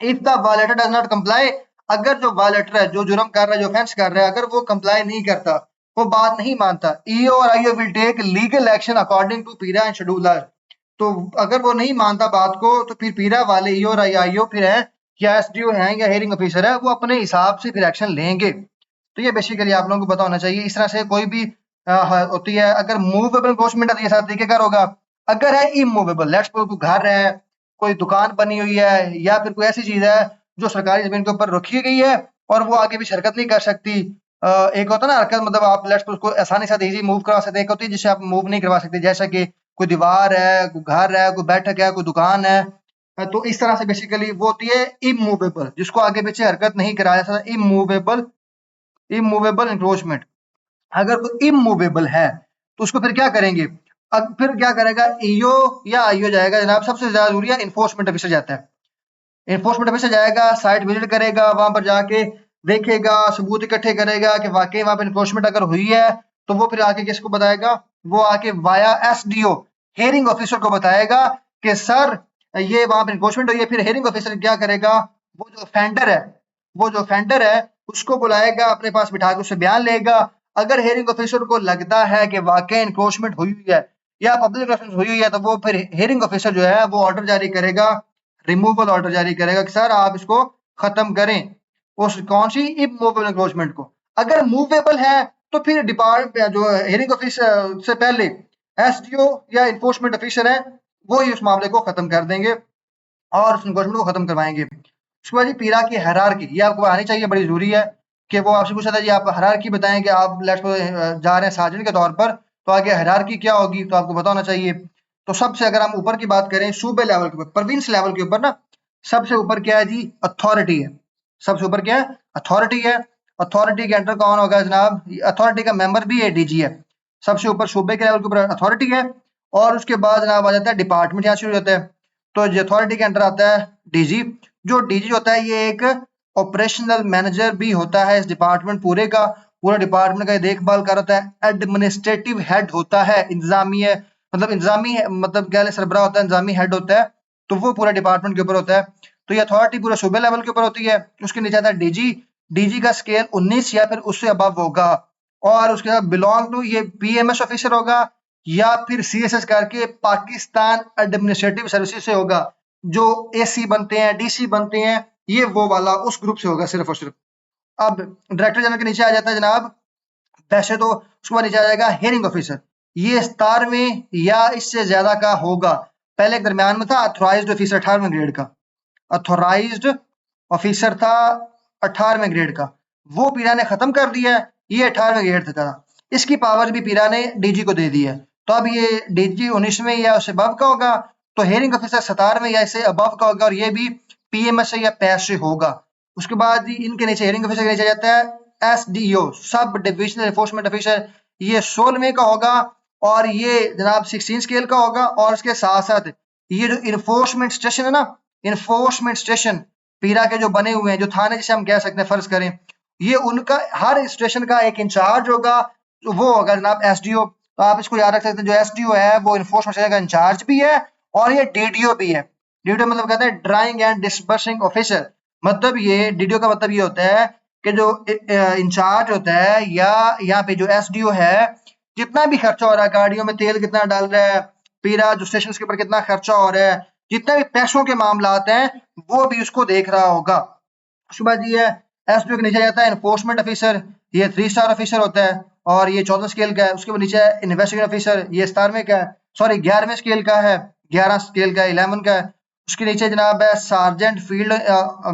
If the violator does not comply, अगर जो वायलेटर है जो जुर्म कर रहा है जो ऑफेंस कर रहा है अगर वो कंप्लाई नहीं करता, वो बात नहीं मानता, ईओ और IO will take legal action according to PERA and schedule. तो अगर वो नहीं मानता बात को तो फिर पीरा वाले ईओ और आईओ फिर है या एसडीओ है या हेयरिंग ऑफिसर है वो अपने हिसाब से फिर एक्शन लेंगे। तो ये बेसिकली आप लोगों को पता होना चाहिए। इस तरह से कोई भी होती है, अगर मूवेबल एनक्रोचमेंट है तो ये साथ तरीके कार होगा। अगर है इमूवेबल, लेट्स कोई घर है, कोई दुकान बनी हुई है या फिर कोई ऐसी चीज है जो सरकारी जमीन के ऊपर रखी गई है और वो आगे भी हरकत नहीं कर सकती। एक होता है ना हरकत, मतलब आप लेट्स उसको आसानी से इजी मूव करवा सकते हैं, एक होती है जिसे आप मूव नहीं करवा सकते, जैसा कि कोई दीवार है, कोई घर है, कोई बैठक है, कोई दुकान है। तो इस तरह से बेसिकली वो होती है इमूवेबल, जिसको आगे पीछे हरकत नहीं कराया जा सकता, इमूवेबल, इमूवेबल एनक्रोचमेंट। अगर कोई इमूवेबल है तो उसको फिर क्या करेंगे, अब फिर क्या करेगा ईओ या आईओ जाएगा जनाब, सबसे ज्यादा जरूरी है इन्फोर्समेंट ऑफिसर जाता है। इन्फोर्समेंट ऑफिसर जाएगा, साइट विजिट करेगा, वहां पर जाके देखेगा, सबूत इकट्ठे करेगा कि वाकई वहां पर इन्फोर्समेंट अगर हुई है तो वो फिर आके किसको बताएगा, वो आके वाया एसडीओ हेयरिंग ऑफिसर को बताएगा कि सर ये वहां पर इन्फोर्समेंट हुई है। फिर हेयरिंग ऑफिसर क्या करेगा, वो जो ऑफेंडर है, वो जो ऑफेंडर है उसको बुलाएगा, अपने पास बिठा के उससे बयान लेगा। अगर हेयरिंग ऑफिसर को लगता है कि वाकई इन्फोर्समेंट हुई हुई है या पब्लिक रेफरेंस हुई हुई है तो वो फिर हेयरिंग ऑफिसर जो है वो ऑर्डर जारी करेगा, रिमूवल ऑर्डर जारी करेगा कि सर आप इसको खत्म करें, उस कौन सी इमूवेबल एनक्रोचमेंट को। अगर मूवेबल है तो फिर डिपार्टमेंट जो हेयरिंग ऑफिसर से पहले एसडीओ या इन्फोर्समेंट ऑफिसर है वो ही उस मामले को खत्म कर देंगे और उस एनक्रोचमेंट को खत्म करवाएंगे। उसके बाद जी पीरा की हायरार्की, ये आपको आनी चाहिए, बड़ी जरूरी है कि वो आपसे पूछा था जी आप हायरार्की बताएं कि आप लेट्स जा रहे हैं सार्जेंट के तौर पर, तो आगे हायरार्की क्या होगी तो आपको पता होना चाहिए। तो सबसे अगर हम ऊपर की बात करें सूबे लेवल के ऊपर, प्रोविंस लेवल के ऊपर ना, सबसे ऊपर क्या है जी अथॉरिटी है, सबसे ऊपर क्या है अथॉरिटी है। अथॉरिटी के अंडर कौन होगा जनाब, अथॉरिटी का मेंबर भी एडीजी है। सबसे ऊपर सूबे के लेवल के ऊपर अथॉरिटी है और उसके बाद जनाब आ जाता है डिपार्टमेंट, यहाँ शुरू होता है। तो जो अथॉरिटी के अंडर आता है डीजी, जो डीजी होता है ये एक ऑपरेशनल मैनेजर भी होता है इस डिपार्टमेंट पूरे का, पूरा डिपार्टमेंट का देखभाल कर होता है। एडमिनिस्ट्रेटिव हेड होता है, इंतजामी है, मतलब इंतजामी मतलब क्या सरबराह होता है, इंतजामी हेड होता है, तो वो पूरा डिपार्टमेंट के ऊपर होता है। तो ये अथॉरिटी पूरे सूबे लेवल के ऊपर होती है। उसके नीचे आता है डीजी, डीजी का स्केल 19 या फिर उससे अबव होगा और उसके बाद बिलोंग टू ये पीएमएस ऑफिसर होगा या फिर CSS करके पाकिस्तान एडमिनिस्ट्रेटिव सर्विसेज से होगा, जो AC बनते हैं, DC बनते हैं, ये वो वाला उस ग्रुप से होगा सिर्फ और सिर्फ। अब डायरेक्टर जनरल के नीचे आ जाता है जनाब, वैसे तो उसके बाद नीचे आ जाएगा हेयरिंग ऑफिसर, ये 17वें या इससे ज्यादा का होगा। पहले एक दरमियान में था अथोराइज्ड ऑफिसर 18वें ग्रेड का, अथोराइज्ड ऑफिसर था 18वें ग्रेड का, वो पीरा ने खत्म कर दिया है, ये 18वें ग्रेड था। इसकी पावर भी पीरा ने DG को दे दी है, तो अब ये DG 19वें या उससे अबव का होगा, तो हेयरिंग ऑफिसर 17वें या इससे अबव का होगा, और ये भी PMS से या पैस से होगा। उसके बाद इनके नीचे हेयरिंग ऑफिसर के नीचे जाता है SDO, sub divisional enforcement officer, ये 16वें का होगा, और ये जनाब 16 स्केल का होगा। और इसके साथ साथ ये जो इन्फोर्समेंट स्टेशन है ना, इन्फोर्समेंट स्टेशन पीरा के जो बने हुए हैं, जो थाने जिसे हम कह सकते हैं फर्ज करें, ये उनका हर स्टेशन का एक इंचार्ज होगा, तो वो होगा जनाब SDO। तो आप इसको याद रख सकते हैं, जो SDO है वो इन्फोर्समेंट स्टेशन का इंचार्ज भी है, और ये DDO भी है। DDO मतलब कहते हैं ड्राइंग एंड डिस्बर्सिंग ऑफिसर, मतलब ये DDO का मतलब ये होता है कि जो इंचार्ज होता है, या यहाँ पे जो SDO है, जितना भी खर्चा हो रहा है, गाड़ियों में तेल कितना डाल रहा है पीरा, जो स्टेशन के ऊपर कितना खर्चा हो रहा है, जितने भी पैसों के मामलात हैं, वो भी उसको देख रहा होगा। उसके बाद ये SDO के नीचे जाता है एनफोर्समेंट ऑफिसर, ये 3 स्टार ऑफिसर होता है, और ये 14 स्केल का है। उसके बाद नीचे है इन्वेस्टिगेशन ऑफिसर, ये 17वें का है, सॉरी 11वें स्केल का है, 11 स्केल का 11 का है। उसके नीचे जनाब है सार्जेंट फील्ड,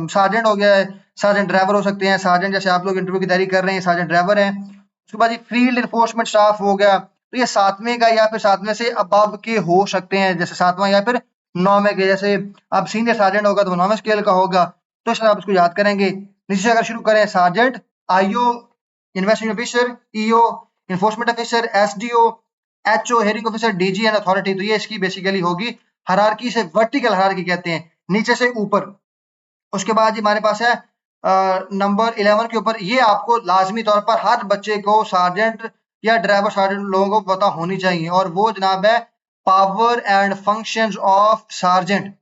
सार्जेंट हो गया है, सार्जेंट ड्राइवर हो सकते हैं, सार्जेंट जैसे आप लोग इंटरव्यू की तैयारी कर रहे हैं, सार्जेंट ड्राइवर हैं। उसके बाद ये फील्ड इन्फोर्समेंट स्टाफ हो गया, तो ये 7वें का या फिर 7वें से अबव के हो सकते हैं, जैसे 7वां या फिर 9वें के, जैसे अब सीनियर सार्जेंट होगा तो 9वें स्केल का होगा, तो इस तरह आप इसको याद करेंगे। नीचे से अगर शुरू करें, sergeant, IO investigation officer, EO enforcement officer, SDO, HO hearing officer, DG and authority, तो ये इसकी बेसिकली होगी हायरार्की से, वर्टिकल हायरार्की कहते हैं, नीचे से ऊपर। उसके बाद हमारे पास है नंबर 11 के ऊपर, ये आपको लाजमी तौर पर हर बच्चे को सार्जेंट या ड्राइवर सार्जेंट लोगों को पता होनी चाहिए, और वो जनाब है power and functions of sergeant.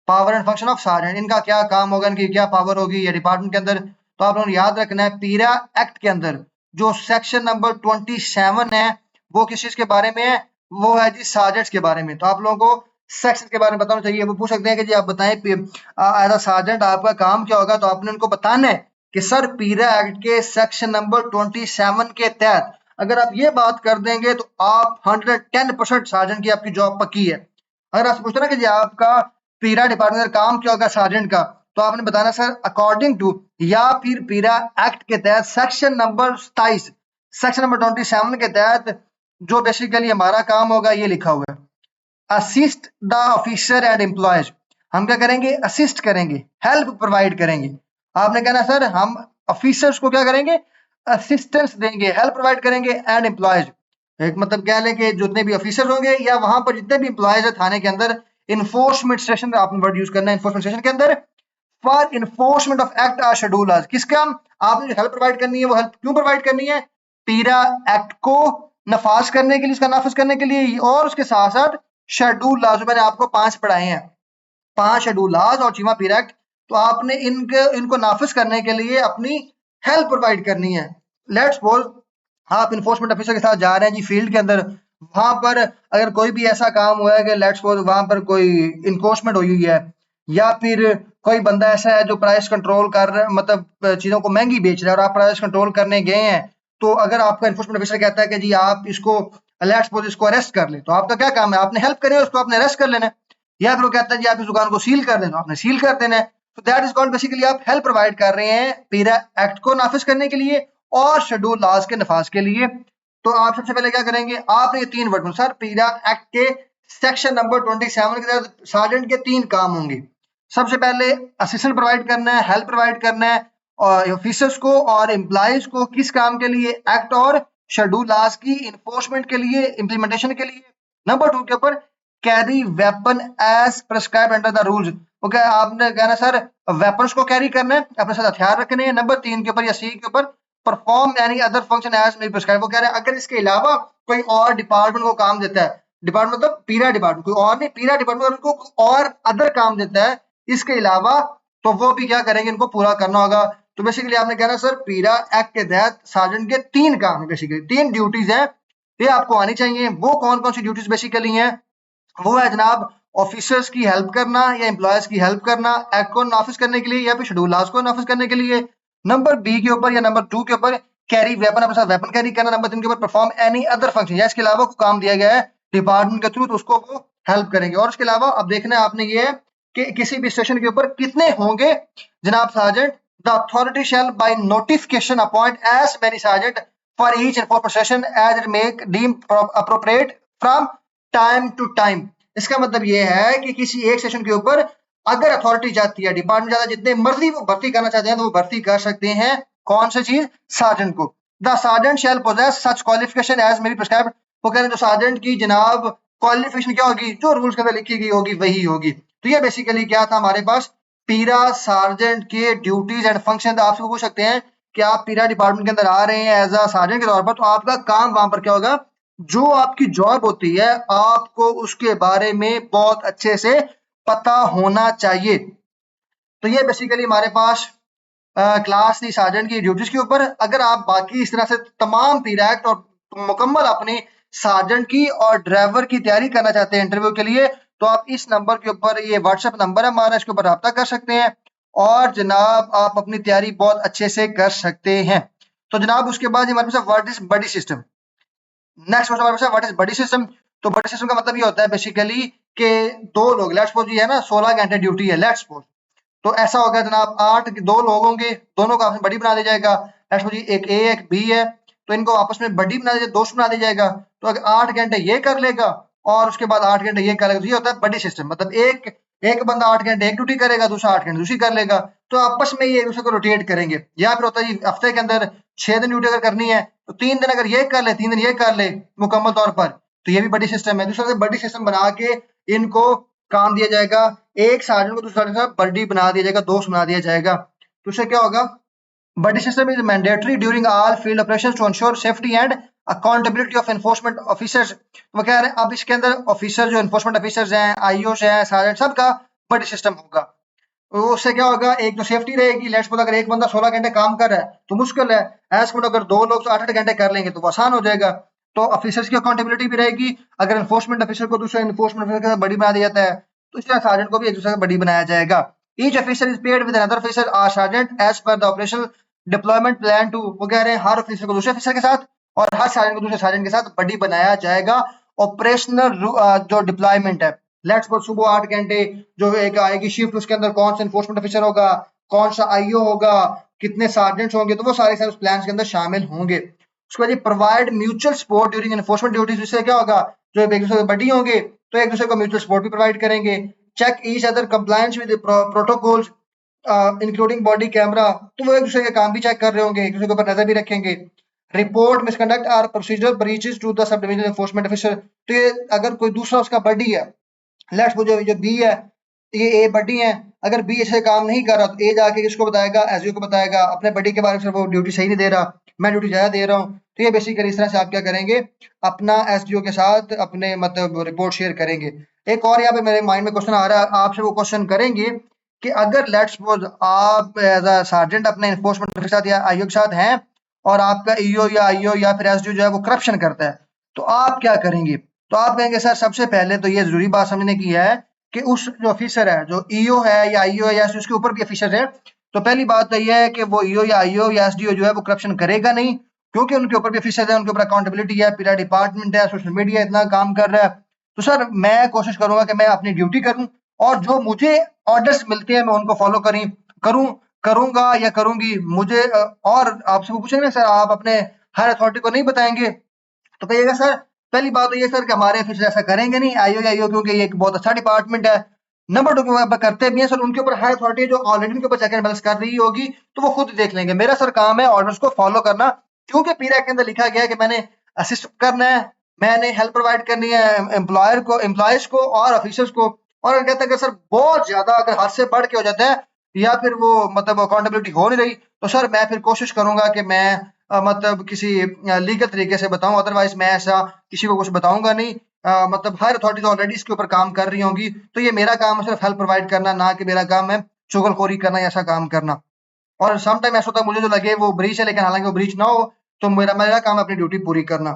Power and function of sergeant, इनका क्या काम होगा, इनकी क्या पावर होगी ये डिपार्टमेंट के अंदर। तो आप लोगों ने याद रखना है, पीरा एक्ट के अंदर जो सेक्शन नंबर 27 है, वो किस चीज के बारे में है, वो है जी सार्जेंट्स के बारे में। तो आप लोगों को सेक्शन के बारे में बताना चाहिए। वो पूछ सकते हैं कि जी आप बताएं एज अ सार्जेंट आपका काम क्या होगा, तो आपने उनको बताना है कि सर पीरा एक्ट के सेक्शन नंबर 27 के तहत अगर आप ये बात कर देंगे तो आप 110% सार्जेंट की आपकी जॉब पक्की है। अगर आपसे पूछते ना कि जी आपका पीरा डिपार्टमेंट का काम क्या होगा सार्जेंट का, तो आपने बताना सर अकॉर्डिंग टू, या फिर पीरा एक्ट के तहत सेक्शन नंबर 27, सेक्शन नंबर 27 के तहत जो बेसिकली हमारा काम होगा ये लिखा हुआ है, assist the officer and employees. हम क्या करेंगे, असिस्ट करेंगे, हेल्प प्रोवाइड करेंगे। आपने कहना सर हम ऑफिसर्स को क्या करेंगे, असिस्टेंस देंगे, हेल्प प्रोवाइड करेंगे, एंड एम्प्लॉयज, एक मतलब कह लें कि जितने भी ऑफिसर होंगे या वहां पर जितने भी एम्प्लॉयज है थाने के अंदर, इन्फोर्समेंट स्टेशन आपने वर्ड यूज करना है, इन्फोर्समेंट स्टेशन के अंदर for enforcement of act or schedule आज, किसका आपने जो हेल्प प्रोवाइड करनी है, वो हेल्प क्यों प्रोवाइड करनी है, पीरा एक्ट को नफाज करने के लिए, उसका नाफिज करने के लिए, और उसके साथ साथ शेड्यूल लाज, मैंने आपको 5 पढ़ाए हैं, 5 शेड्यूल लाज और चीमा पीरा एक्ट, तो आपने इनको नाफिज करने के लिए अपनी हेल्प प्रोवाइड करनी है। लेट्स सपोज आप इन्फोर्समेंट ऑफिसर के साथ जा रहे हैं जी फील्ड के अंदर, वहां पर अगर कोई भी ऐसा काम हुआ है कि लेट्स सपोज वहां पर कोई इनकोर्समेंट हुई है, या फिर कोई बंदा ऐसा है जो प्राइस कंट्रोल कर रहा है, मतलब चीजों को महंगी बेच रहा है, और आप प्राइस कंट्रोल करने गए हैं, तो अगर आपका इन्फोर्समेंट ऑफिसर कहता है कि जी आप इसको लेट्स सपोज इसको अरेस्ट कर ले, तो आपका क्या काम है, आपने हेल्प करें उसको, आपने अरेस्ट कर लेना है। या फिर वो कहता है जी आप इस दुकान को सील कर दें, तो आपने सील कर देना है। तो दैट इज कॉल्ड बेसिकली आप हेल्प प्रोवाइड कर रहे हैं पीरा एक्ट को नाफिज करने के लिए और शेड्यूल लॉज के नफाज के लिए। तो आप सबसे पहले क्या करेंगे, आपने ये 3 वर्ड सर पीरा एक्ट के सेक्शन नंबर 27 के तहत सार्जेंट के 3 काम होंगे। सबसे पहले असिस्टेंट प्रोवाइड करना है, हेल्प प्रोवाइड करना है और ऑफिसर्स को और एम्प्लॉयज को, किस काम के लिए, एक्ट और शेड्यूल लॉज की इन्फोर्समेंट के लिए, इम्प्लीमेंटेशन के लिए। नंबर 2 के ऊपर carry weapon as prescribe under the rules, okay आपने कहना सर वेपन्स को कैरी करना है, अपने साथ हथियार रखने हैं। नंबर 3 के ऊपर या सी के ऊपर perform any other function as may prescribe, वो कह रहे हैं अगर इसके अलावा कोई और डिपार्टमेंट को काम देता है, डिपार्टमेंट मतलब पीरा डिपार्टमेंट, कोई और नहीं, पीरा डिपार्टमेंट उनको और अदर काम देता है इसके अलावा, तो वो भी क्या करेंगे, इनको पूरा करना होगा। तो बेसिकली आपने कहना सर पीरा एक्ट के तहत सार्जेंट के 3 काम है, बेसिकली 3 ड्यूटीज हैं ये आपको आनी चाहिए। वो कौन कौन सी ड्यूटीज बेसिकली हैं, वो है जनाब ऑफिसर्स की हेल्प करना या एम्प्लॉयज की हेल्प करना, एक्ट को नाफिज करने के लिए या फिर शेड्यूल लॉज को नाफिज करने के लिए। नंबर बी के ऊपर या नंबर 2 के ऊपर कैरी वेपन, अपने साथ वेपन कैरी करना। नंबर 3 के ऊपर परफॉर्म एनी अदर फंक्शन, या इसके अलावा कोई काम दिया गया है डिपार्टमेंट के थ्रू तो उसको वो हेल्प करेंगे। और इसके अलावा अब देखना है आपने ये है कि किसी भी स्टेशन के ऊपर कितने होंगे जनाब sergeant. The authority shall by notification appoint as many sergeant for each enforcement station as it may deem appropriate from time to time. इसका मतलब ये है कि किसी एक सेशन के ऊपर अगर अथॉरिटी जाती है, डिपार्टमेंट जाता है, जितने मर्जी वो भर्ती करना चाहते हैं तो वो भर्ती कर सकते हैं। कौन सी चीज? सार्जेंट को। The sergeant shall possess such qualification as may prescribed. वो कह रहे हैं जो सार्जेंट की जनाब क्वालिफिकेशन क्या होगी, जो रूल्स के अंदर लिखी गई होगी वही होगी। तो ये बेसिकली क्या था हमारे पास, पीरा सार्जेंट के ड्यूटीज एंड फंक्शन। आपसे पूछ सकते हैं कि आप पीरा डिपार्टमेंट के अंदर आ रहे हैं एज अ सार्जेंट के तौर पर, तो आपका काम वहां पर क्या होगा, जो आपकी जॉब होती है आपको उसके बारे में बहुत अच्छे से पता होना चाहिए। तो ये बेसिकली हमारे पास क्लास थी सार्जेंट की ड्यूटीज के ऊपर। अगर आप बाकी इस तरह से तमाम पीरैक्ट और मुकम्मल अपनी सार्जेंट की और ड्राइवर की तैयारी करना चाहते हैं इंटरव्यू के लिए, तो आप इस नंबर के ऊपर, ये व्हाट्सएप नंबर है हमारा, इसके ऊपर रब्ता कर सकते हैं और जनाब आप अपनी तैयारी बहुत अच्छे से कर सकते हैं। तो जनाब उसके बाद हमारे पास what is buddy system. Next question हमारे पास व्हाट इज बडी सिस्टम। तो बडी सिस्टम का मतलब ये होता है बेसिकली कि दो लोग, लेट्स सपोज ये है ना 16 घंटे ड्यूटी है लेट्स सपोज, तो ऐसा होगा जनाब दो लोग होंगे, दोनों का आपस में बडी बना दिया जाएगा। लेट्स सपोज एक ए एक बी है, तो इनको आपस में बडी बना दिया, दोस्त बना दिया जाएगा। तो अगर 8 घंटे ये कर लेगा और उसके बाद 8 घंटे ये कर लेगा, तो ये होता है बडी सिस्टम। मतलब एक एक बंदा 8 घंटे एक ड्यूटी करेगा, दूसरा 8 घंटे दूसरी कर लेगा, तो आपस में ये एक दूसरे को रोटेट करेंगे। या फिर होता है जी हफ्ते के अंदर 6 दिन ड्यूटी अगर करनी है तो 3 दिन अगर ये कर ले, 3 दिन ये कर ले मुकम्मल तौर पर, तो ये भी बड़ी सिस्टम है। दूसरा बड़ी सिस्टम बना के इनको काम दिया जाएगा, एक सार्जेंट को दूसरा बडी बना दिया जाएगा, दोस्त बना दिया जाएगा। तो उससे क्या होगा, buddy system is mandatory during all field operations to ensure safety and accountability of enforcement officers. वो कह रहे हैं अब इसके अंदर ऑफिसर जो एनफोर्समेंट ऑफिसर्स हैं, आईओ हैं, सार्जेंट, सबका बडी सिस्टम होगा। तो उससे क्या होगा, एक तो सेफ्टी रहेगी। लेट्स सपोज अगर एक बंदा 16 घंटे काम कर रहा है तो मुश्किल है, एज कम्पेयर अगर दो लोग तो 8-8 घंटे कर लेंगे तो वो आसान हो जाएगा। तो ऑफिसर्स की अकाउंटेबिलिटी भी रहेगी। अगर एनफोर्समेंट ऑफिसर को दूसरे एनफोर्समेंट ऑफिसर के साथ बड़ी बना दिया जाता है, तो इस तरह सार्जेंट को भी एक दूसरे से बड़ी बनाया जाएगा। Each officer is paired with another officer or sergeant as per the operational deployment plan two. वो कह रहे हैं हर ऑफिसर को दूसरे ऑफिसर के साथ और हर सार्जेंट को दूसरे सार्जेंट के साथ बड़ी बनाया जाएगा। ऑपरेशनल जो डिप्लॉयमेंट है, लेट्स सपोज सुबह 8 घंटे जो एक आएगी शिफ्ट, उसके अंदर कौन सा एनफोर्समेंट ऑफिसर होगा, कौन सा आईओ होगा, कितने सार्जेंट्स होंगे, तो वो सारे सारे उस प्लान के अंदर शामिल होंगे। उसके बाद provide mutual support during enforcement duties. इससे क्या होगा, जो एक दूसरे के बडी होंगे तो एक दूसरे को म्यूचुअल सपोर्ट भी प्रोवाइड करेंगे। Check each other compliance with protocols including body camera, तो वो एक दूसरे के काम भी चेक कर रहे होंगे, एक दूसरे के ऊपर नजर भी रखेंगे। रिपोर्ट मिसकंडक्ट और procedure breaches to the subdivision enforcement officer. तो ये अगर कोई दूसरा उसका बडी है, लेट्स जो बी है, ये ए बडी है, अगर बी ऐसे काम नहीं कर रहा तो ए जाके किसको बताएगा, एसडीओ को बताएगा अपने बडी के बारे में, वो ड्यूटी सही नहीं दे रहा, मैं ड्यूटी ज्यादा दे रहा हूँ। तो ये बेसिकली इस तरह से आप क्या करेंगे, अपना एसडीओ के साथ अपने मतलब रिपोर्ट शेयर करेंगे। एक और यहाँ पे मेरे माइंड में क्वेश्चन आ रहा है, आपसे वो क्वेश्चन करेंगे कि अगर लेट्स सपोज आप एज अ सार्जेंट अपने एनफोर्समेंट के साथ या आईओ के साथ हैं और आपका ईओ या आईओ या फिर एसडीओ जो है वो करप्शन करता है, तो आप क्या करेंगे। तो आप कहेंगे सर सबसे पहले तो ये जरूरी बात समझने की है कि उस जो ऑफिसर है, जो ईओ है या आईओ है या उसके ऊपर भी ऑफिसर है, तो पहली बात तो ये है कि वो ईओ या आईओ या एसडीओ जो है वो करप्शन करेगा नहीं, क्योंकि उनके ऊपर भी ऑफिसर है, उनके ऊपर अकाउंटेबिलिटी है, पूरा डिपार्टमेंट है, सोशल मीडिया इतना काम कर रहा है। तो सर मैं कोशिश करूंगा कि मैं अपनी ड्यूटी करूं और जो मुझे ऑर्डर्स मिलते हैं मैं उनको फॉलो करूं करूंगा या करूंगी। मुझे और आपसे वो पूछेंगे ना सर आप अपने हर अथॉरिटी को नहीं बताएंगे, तो कहिएगा सर पहली बात तो ये सर कि हमारे ऑफिसर ऐसा करेंगे नहीं, आईओ क्योंकि ये एक बहुत अच्छा डिपार्टमेंट है। नंबर 2 के करते भी हैं सर, उनके ऊपर हाई अथॉरिटी जो ऑलरेडी उनके ऊपर चेक एंड बैलेंस कर रही होगी तो वो खुद देख लेंगे। मेरा सर काम है ऑर्डर्स को फॉलो करना, क्योंकि पीरा के अंदर लिखा गया है कि मैंने असिस्ट करना है, मैंने हेल्प प्रोवाइड करनी है एम्प्लॉयर को, एम्प्लॉयज को और ऑफिसर्स को। और अगर कहते हैं कि सर बहुत ज्यादा अगर हद से बढ़ के हो जाता है या फिर वो मतलब अकाउंटेबिलिटी हो नहीं रही, तो सर मैं फिर कोशिश करूंगा कि मैं मतलब किसी लीगल तरीके से बताऊं, अदरवाइज मैं ऐसा किसी को कुछ बताऊंगा नहीं। मतलब हर अथॉरिटी ऑलरेडी इसके ऊपर काम कर रही होंगी, तो ये मेरा काम है सिर्फ हेल्प प्रोवाइड करना, ना कि मेरा काम है चुगलखोरी करना या ऐसा काम करना। और सम टाइम ऐसा होता है मुझे जो लगे वो ब्रीच है लेकिन हालांकि वो ब्रीच ना हो, तो मेरा मेरा काम है अपनी ड्यूटी पूरी करना।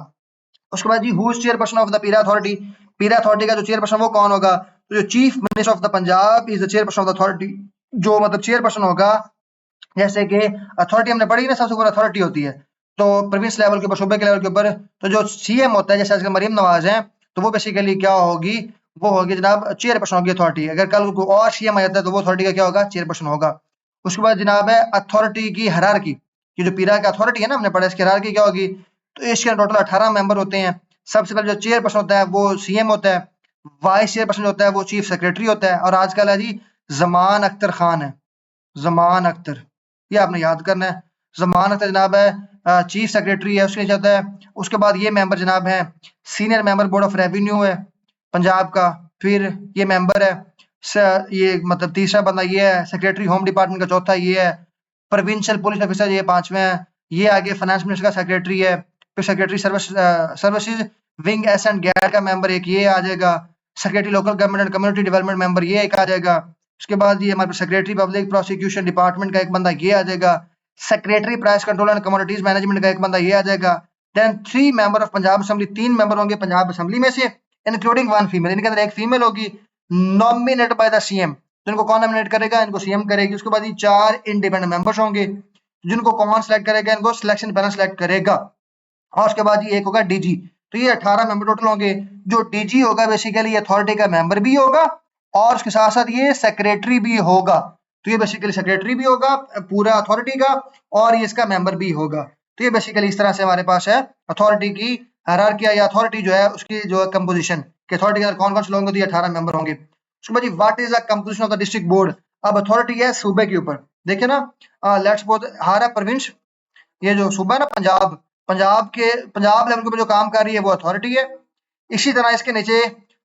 उसके बाद जी who is chairperson of the PERA authority, PERA authority का जो चेयरपर्सन वो कौन होगा, तो जो chief minister of the Punjab is the chairperson of the authority, जो मतलब चेयरपर्सन होगा। जैसे कि अथॉरिटी हमने पढ़ी ना, सबसे ऊपर अथॉरिटी होती है, तो प्रोविंस लेवल के ऊपर, सूबे के लेवल के ऊपर, तो जो सीएम होता है जैसे आजकल मरीम नवाज है, तो वो बेसिकली क्या होगी, वो होगी जनाब चेयरपर्सन होगी अथॉरिटी। अगर कल को और सीएम आ जाता है तो वो अथॉरिटी का क्या होगा, चेयरपर्सन होगा। उसके बाद जनाब है अथॉरिटी की हायरार्की, ये जो पीरा का अथॉरिटी है ना हमने पढ़ा, इसकी हायरार्की क्या होगी, तो इसके टोटल 18 मेंबर होते हैं। सबसे पहले जो चेयरपर्सन होता है वो सीएम होता है, वाइस चेयरपर्सन होता है वो चीफ सेक्रेटरी होता है, और आजकल है जी जमान अख्तर खान है, जमान अख्तर, ये आपने याद करना है। जमान अख्तर जनाब है चीफ सेक्रेटरी है, उसके नीचे होता है। उसके बाद ये मेंबर जनाब है senior member board of revenue है पंजाब का, फिर ये मेंबर है ये मतलब तीसरा बंदा ये है सेक्रेटरी होम डिपार्टमेंट का, चौथा ये है प्रोविंशियल पुलिस ऑफिसर, ये पांचवें है। ये आगे फाइनेंस मिनिस्टर का सेक्रेटरी है, फिर secretary services wing S and गैर का मेंबर एक ये आ जाएगा, secretary local government and community development member ये एक आ जाएगा। उसके बाद ये हमारे सेक्रेटरी पब्लिक प्रोसिक्यूशन डिपार्टमेंट का एक बंदा ये आ जाएगा, secretary price control and commodities management का एक बंदा ये आ जाएगा। Then 3 member of Punjab assembly, 3 member होंगे पंजाब असेंबली में से, इंक्लूडिंग 1 फीमेल, इनके अंदर एक फीमेल होगी, नॉमिनेटेड बाय द सीएम, तो इनको कौन नॉमिनेट करेगा, इनको सीएम करेगी। उसके बाद ये 4 इंडिपेंडेंट मेंबर्स होंगे, जिनको कौन सिलेक्ट करेगा, इनको सिलेक्शन पैनल सिलेक्ट करेगा। और उसके बाद ये एक होगा डीजी, तो ये 18 मेंबर टोटल होंगे। जो डीजी होगा बेसिकली अथॉरिटी का मेंबर भी होगा, और उसके साथ साथ ये सेक्रेटरी भी होगा, तो ये बेसिकली सेक्रेटरी भी होगा पूरा अथॉरिटी का, और ये इसका मेंबर भी होगा। तो ये बेसिकली इस तरह से हमारे पास है अथॉरिटी की हायरार्की या अथॉरिटी जो है उसकी जो है कंपोजिशन, कि अथॉरिटी के अंदर कौन कौन से लोग होंगे, तो ये 18 मेंबर होंगे। उसके बाद what is the composition of the district board, अब अथॉरिटी है सूबे के ऊपर, देखिए ना, लेट्स सपोज हमारा प्रोविंस, ये जो सूबा है ना पंजाब, पंजाब लेवल के ऊपर जो काम कर रही है वो अथॉरिटी है। इसी तरह इसके नीचे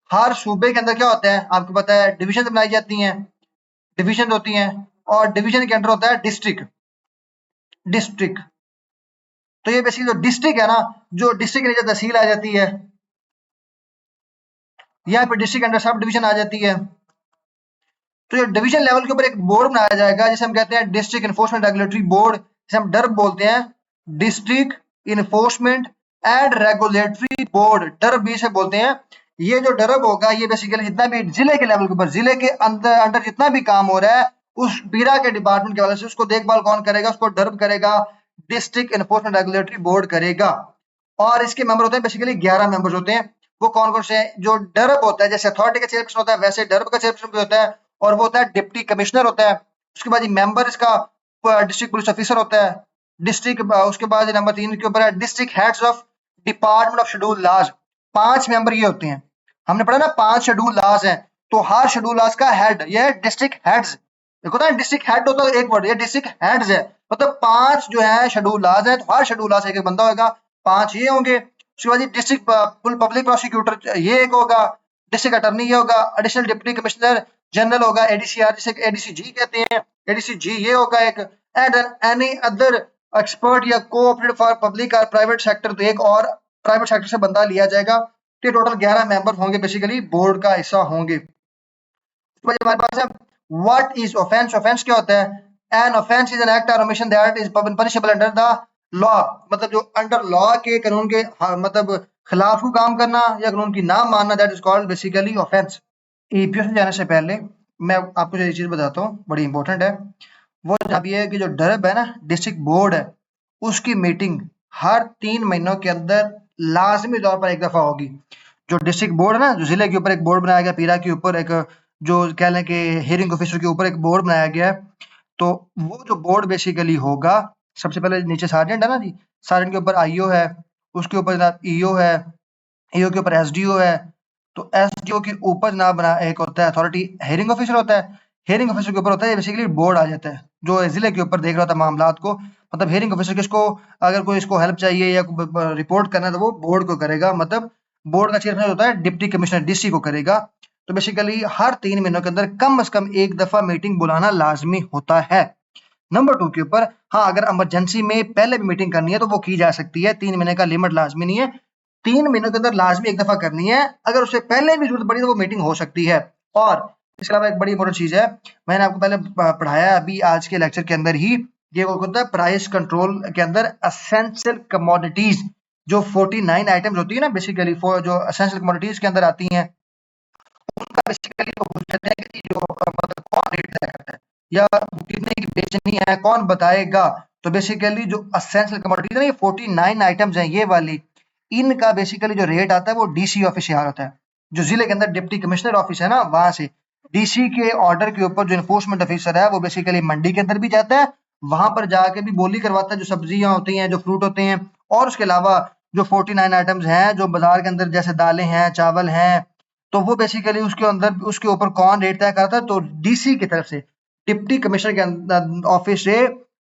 हर सूबे के अंदर क्या होता है आपको पता है, डिवीजन बनाई जाती हैं, डिवीजन होती हैं, और डिवीजन के अंदर होता है डिस्ट्रिक्ट, डिस्ट्रिक्ट। तो ये बेसिकली जो डिस्ट्रिक्ट है ना, जो डिस्ट्रिक्ट के नीचे तहसील आ जाती है, या फिर डिस्ट्रिक्ट के अंदर सब डिवीजन आ जाती है, तो ये डिवीजन लेवल के ऊपर एक बोर्ड बनाया जाएगा जिसे हम कहते हैं डिस्ट्रिक्ट इन्फोर्समेंट रेगुलेटरी बोर्ड, जिसे हम डर्ब बोलते हैं, district enforcement and regulatory board, DERB भी से बोलते हैं। ये जो डर्ब होगा ये बेसिकली जितना भी जिले के लेवल के ऊपर, जिले के अंदर अंडर जितना भी काम हो रहा है उस पीरा के डिपार्टमेंट के वाले से उसको देखभाल कौन करेगा, उसको डर्ब करेगा, डिस्ट्रिक्ट इन्फोर्समेंट रेगुलेटरी बोर्ड करेगा। और इसके मेंबर होते हैं बेसिकली 11 मेंबर्स होते हैं। वो कौन कौन से हैं, जो डर्ब होता है जैसे अथॉरिटी का चेयरपर्सन होता है वैसे डर्ब का चेयरपर्सन भी होता है, और वो होता है डिप्टी कमिश्नर होता है। उसके बाद मेंबर इसका डिस्ट्रिक्ट पुलिस ऑफिसर होता है, डिस्ट्रिक्ट, उसके बाद नंबर 3 के ऊपर है district heads of department of schedule laws, 5 member ये होते हैं। हमने पढ़ा ना 5 शेड्यूल लॉज हैं, तो हर शेड्यूल लॉज का हेड ये है डिस्ट्रिक्ट हेड्स, देखो ना डिस्ट्रिक्ट हेड होता है एक वर्ड, ये डिस्ट्रिक्ट हेड्स है, मतलब 5 जो है शेड्यूल लॉज है, तो हर शेड्यूल लॉज एक बंदा होगा, 5 ये होंगे। उसके बाद डिस्ट्रिक्ट पब्लिक प्रोसिक्यूटर ये एक होगा, डिस्ट्रिक्ट अटर्नी ये होगा, एडिशनल डिप्टी कमिश्नर जनरल होगा एडीसीआर, जिसे एडीसीजी कहते हैं, एडीसीजी ये होगा एक, एंड एनी अदर एक्सपर्ट या कोऑपरेटिव फॉर पब्लिक और प्राइवेट सेक्टर, तो एक और प्राइवेट सेक्टर से बंदा लिया जाएगा। तो टोटल 11 मेंबर होंगे बेसिकली बोर्ड का हिस्सा होंगे। हमारे पास है व्हाट इज ऑफेंस, ऑफेंस क्या होता है, an offence is an act or omission that is punishable under the law, मतलब जो अंडर लॉ के कानून के मतलब खिलाफ को काम करना या कानून की ना मानना, that is called basically offence. EPS में जाने से पहले मैं आपको जो चीज बताता हूँ बड़ी इंपॉर्टेंट है, वो जब ये है कि जो डर्ब है ना डिस्ट्रिक्ट बोर्ड है, उसकी मीटिंग हर 3 महीनों के अंदर लाजमी तौर पर एक दफा होगी। जो डिस्ट्रिक्ट बोर्ड है ना, जो जिले के ऊपर एक बोर्ड बनाया गया, पीरा के ऊपर एक, जो कह लें कि हियरिंग ऑफिसर के ऊपर एक बोर्ड बनाया गया है, तो वो जो बोर्ड बेसिकली होगा, सबसे पहले नीचे सार्जेंट है ना जी, सार्जेंट के ऊपर आईओ है, उसके ऊपर जनाब ईओ है, ईओ के ऊपर एसडीओ है, तो एसडीओ के ऊपर जनाब बना एक होता है अथॉरिटी हेयरिंग ऑफिसर होता है, हेयरिंग ऑफिसर के ऊपर होता है बेसिकली बोर्ड आ जाता है, जो जिले के ऊपर देख रहा था मामलात को, मतलब हेयरिंग ऑफिसर किसको, अगर कोई इसको हेल्प चाहिए या रिपोर्ट करना है तो वो बोर्ड को करेगा, मतलब बोर्ड का चेयरमैन होता है डिप्टी कमिश्नर डीसी को करेगा। तो बेसिकली हर 3 महीनों के अंदर कम से कम एक दफा मीटिंग बुलाना लाजमी होता है। नंबर 2 के ऊपर, हाँ अगर इमरजेंसी में पहले भी मीटिंग करनी है तो वो की जा सकती है, 3 महीने का लिमिट लाजमी नहीं है, 3 महीनों के अंदर लाजमी एक दफा करनी है, अगर उससे पहले भी जरूरत पड़ी तो वो मीटिंग हो सकती है। और इसके अलावा एक बड़ी इंपॉर्टेंट चीज है, मैंने आपको पहले पढ़ाया अभी आज के लेक्चर के अंदर ही, ये वो होता है प्राइस कंट्रोल के अंदर एसेंशियल कमोडिटीज, जो 49 आइटम्स होती है ना बेसिकली जो एसेंशियल कमोडिटीज के अंदर आती हैं, उनका बेसिकली वो पूछ लेते हैं कि जो मतलब कौन रेट तय करता है या कितने की बेचनी है, कौन बताएगा। तो बेसिकली जो एसेंशियल कमोडिटीज है ना, ये 49 आइटम्स हैं ये वाली, इनका बेसिकली जो रेट आता है वो डीसी ऑफिस से आ होता है, जो जिले के अंदर डिप्टी कमिश्नर ऑफिस है ना, वहां से डीसी के ऑर्डर के ऊपर जो इन्फोर्समेंट ऑफिसर है वो बेसिकली मंडी के अंदर भी जाता है, वहां पर जाके भी बोली करवाता है जो सब्जियां होती हैं, जो फ्रूट होते हैं। और उसके अलावा जो 49 आइटम्स हैं जो बाजार के अंदर जैसे दालें हैं, चावल हैं, तो वो बेसिकली उसके अंदर उसके ऊपर कौन रेट तय करता है, तो डीसी की तरफ से डिप्टी कमिश्नर के अंदर ऑफिस से